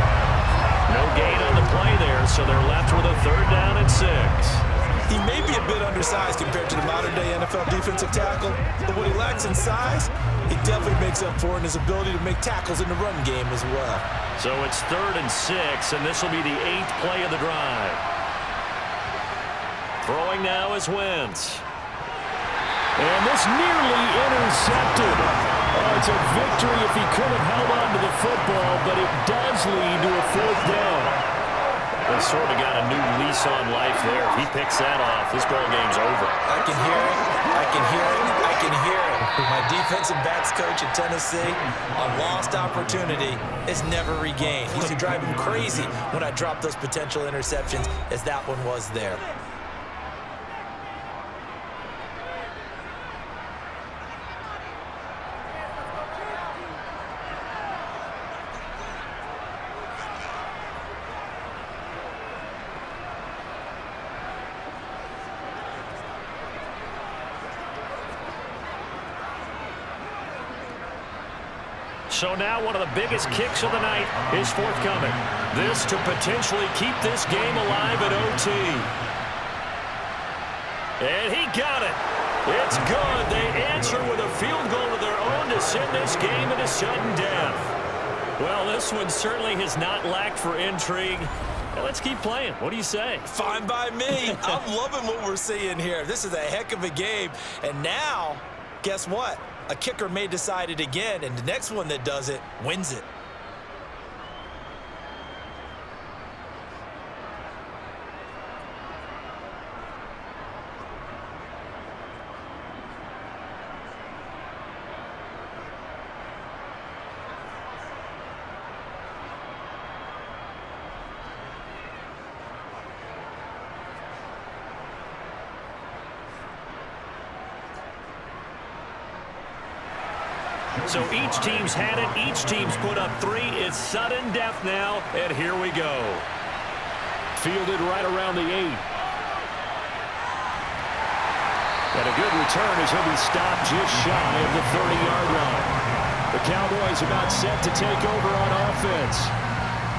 No gain on the play there, so they're left with a 3rd down and 6. He may be a bit undersized compared to the modern-day NFL defensive tackle, but what he lacks in size, he definitely makes up for in his ability to make tackles in the run game as well. So it's 3rd and 6, and this will be the 8th play of the drive. Throwing now is Wentz. And this nearly intercepted. Oh, it's a victory if he could have held on to the football, but it does lead to a 4th down. They sort of got a new lease on life there. If he picks that off, this ball game's over. I can hear it. I can hear it. I can hear it. My defensive backs coach at Tennessee, a lost opportunity is never regained. He used to drive him crazy when I dropped those potential interceptions, as that one was there. So now one of the biggest kicks of the night is forthcoming. This to potentially keep this game alive at OT. And he got it. It's good. They answer with a field goal of their own to send this game into sudden death. Well, this one certainly has not lacked for intrigue. Now let's keep playing. What do you say? Fine by me. I'm loving what we're seeing here. This is a heck of a game. And now, guess what? A kicker may decide it again, and the next one that does it wins it. So each team's had it. Each team's put up 3. It's sudden death now, and here we go. Fielded right around the 8. And a good return as he'll be stopped just shy of the 30-yard line. The Cowboys about set to take over on offense.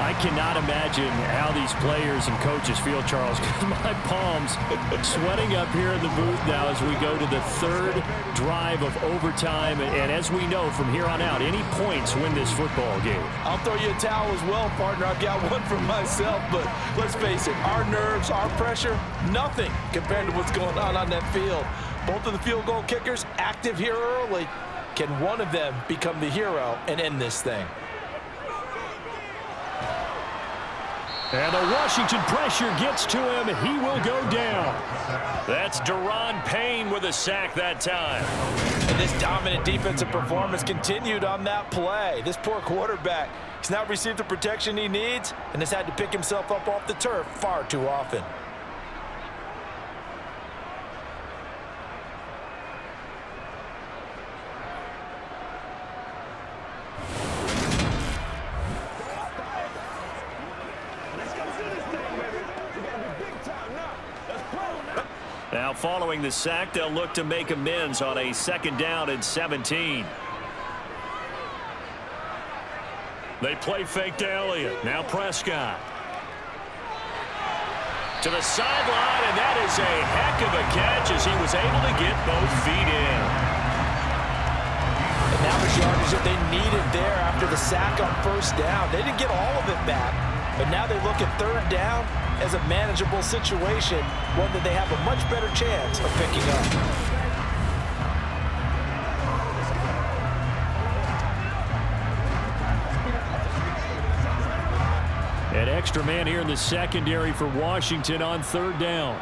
I I cannot imagine how these players and coaches feel, Charles, because my palms sweating up here in the booth now as we go to the third drive of overtime. And as we know, from here on out, any points win this football game. I'll throw you a towel as well, partner. I've got one for myself, but let's face it, our nerves, our pressure, nothing compared to what's going on that field. Both of the field goal kickers active here early. Can one of them become the hero and end this thing? And the Washington pressure gets to him. He will go down. That's Deron Payne with a sack that time. And this dominant defensive performance continued on that play. This poor quarterback, he's not received the protection he needs and has had to pick himself up off the turf far too often. Now following the sack, they'll look to make amends on a 2nd down and 17. They play fake to Elliott. Now Prescott. To the sideline, and that is a heck of a catch as he was able to get both feet in. And that was yardage that they needed there after the sack on 1st down. They didn't get all of it back, but now they look at 3rd down as a manageable situation, one that they have a much better chance of picking up. An extra man here in the secondary for Washington on 3rd down.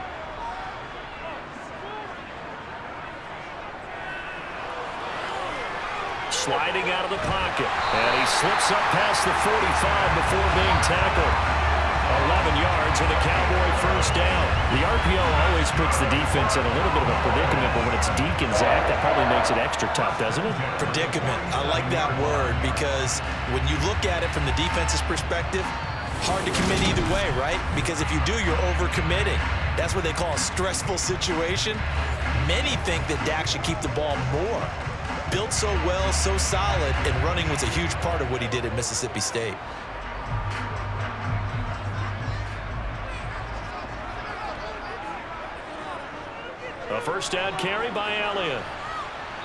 Sliding out of the pocket. And he slips up past the 45 before being tackled. 11 yards and a Cowboy 1st down. The RPO always puts the defense in a little bit of a predicament, but when it's Deke and Zach, that probably makes it extra tough, doesn't it? Predicament. I like that word because when you look at it from the defense's perspective, hard to commit either way, right? Because if you do, you're overcommitting. That's what they call a stressful situation. Many think that Dak should keep the ball more. Built so well, so solid, and running was a huge part of what he did at Mississippi State. A 1st down carry by Elliott.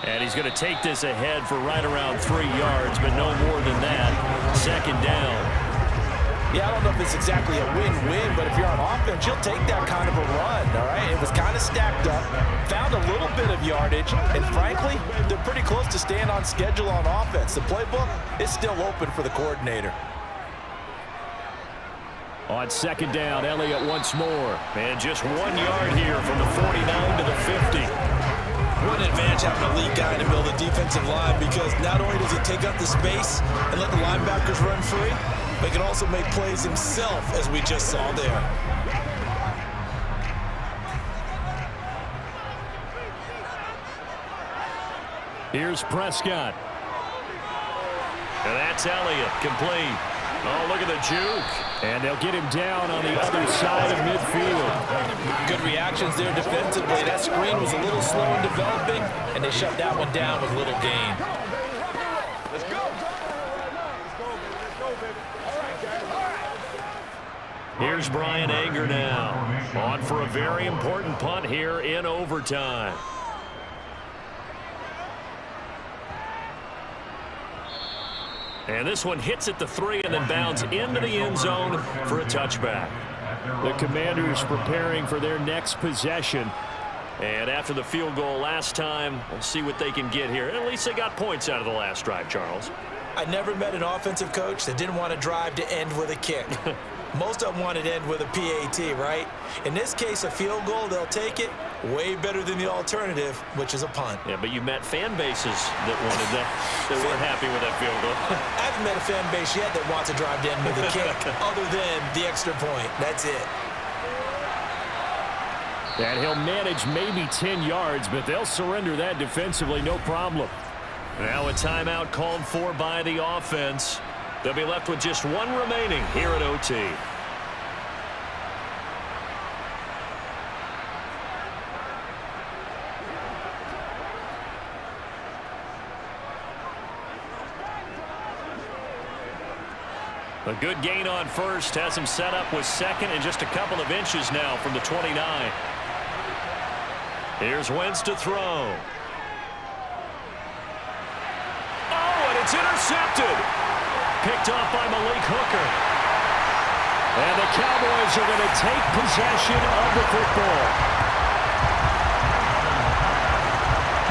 And he's going to take this ahead for right around 3 yards, but no more than that. 2nd down. Yeah, I don't know if it's exactly a win-win, but if you're on offense, you'll take that kind of a run, all right? It was kind of stacked up, found a little bit of yardage, and frankly, they're pretty close to staying on schedule on offense. The playbook is still open for the coordinator. On 2nd down, Elliott once more. And just 1 yard here from the 49 to the 50. What an advantage having a lead guy in the middle of the defensive line, because not only does he take up the space and let the linebackers run free, but he can also make plays himself, as we just saw there. Here's Prescott. And that's Elliott, complete. Oh, look at the juke. And they'll get him down on the other side of midfield. Good reactions there defensively. That screen was a little slow in developing, and they shut that one down with little gain. Let's go. Here's Brian Anger now. On for a very important punt here in overtime. And this one hits at the 3 and then bounds into the end zone for a touchback. The Commanders preparing for their next possession. And after the field goal last time, we'll see what they can get here. At least they got points out of the last drive, Charles. I never met an offensive coach that didn't want to drive to end with a kick. Most of them wanted to end with a PAT, right? In this case, a field goal, they'll take it. Way better than the alternative, which is a punt. Yeah, but you met fan bases that wanted that, that weren't happy with that field goal. I haven't met a fan base yet that wants to drive to end with a kick, other than the extra point. That's it. And he'll manage maybe 10 yards, but they'll surrender that defensively, no problem. Now a timeout called for by the offense. They'll be left with just one remaining here at OT. A good gain on first has him set up with second and just a couple of inches now from the 29. Here's Wentz to throw. Oh, and it's intercepted. Picked off by Malik Hooker. And the Cowboys are going to take possession of the football.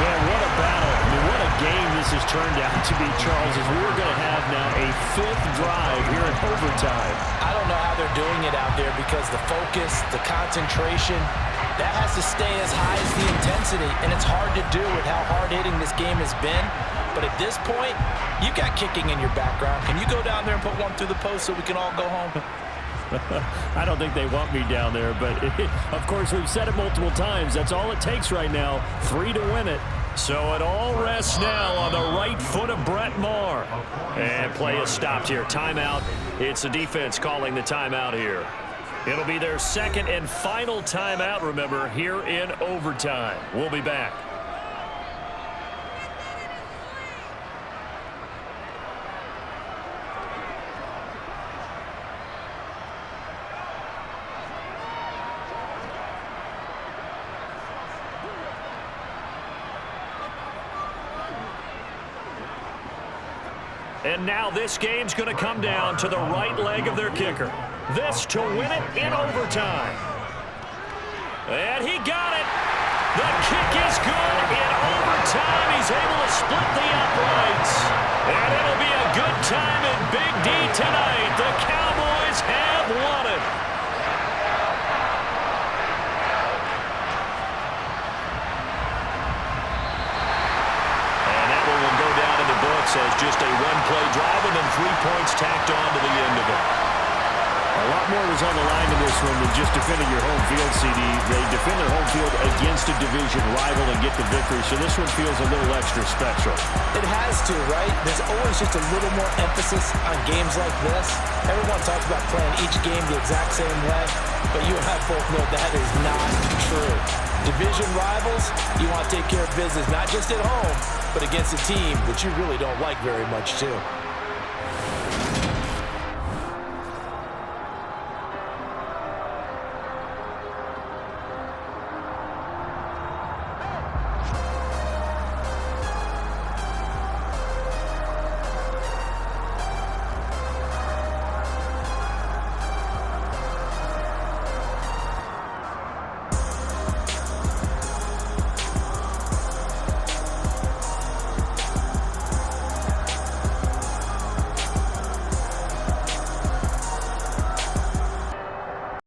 Man, what a battle. I mean, what a game this has turned out to be, Charles, as we're going to have now a 5th drive here in overtime. I don't know how they're doing it out there because the focus, the concentration, that has to stay as high as the intensity, and it's hard to do with how hard-hitting this game has been. But at this point, you've got kicking in your background. Can you go down there and put one through the post so we can all go home? I don't think they want me down there, but of course we've said it multiple times. That's all it takes right now, 3 to win it. So it all rests now on the right foot of Brett Maher. And play is stopped here. Timeout. It's the defense calling the timeout here. It'll be their second and final timeout, remember, here in overtime. We'll be back. And now this game's going to come down to the right leg of their kicker. This to win it in overtime. And he got it. The kick is good in overtime. He's able to split the uprights. And it'll be a good time in Big D tonight. The Cowboys have won it. As just a one-play drive and then 3 points tacked on to the end of it. A lot more was on the line in this one than just defending your home field, CD. They defend their home field against a division rival and get the victory, so this one feels a little extra special. It has to, right? There's always just a little more emphasis on games like this. Everyone talks about playing each game the exact same way, but you and I both know that is not true. Division rivals, you want to take care of business, not just at home, but against a team that you really don't like very much, too.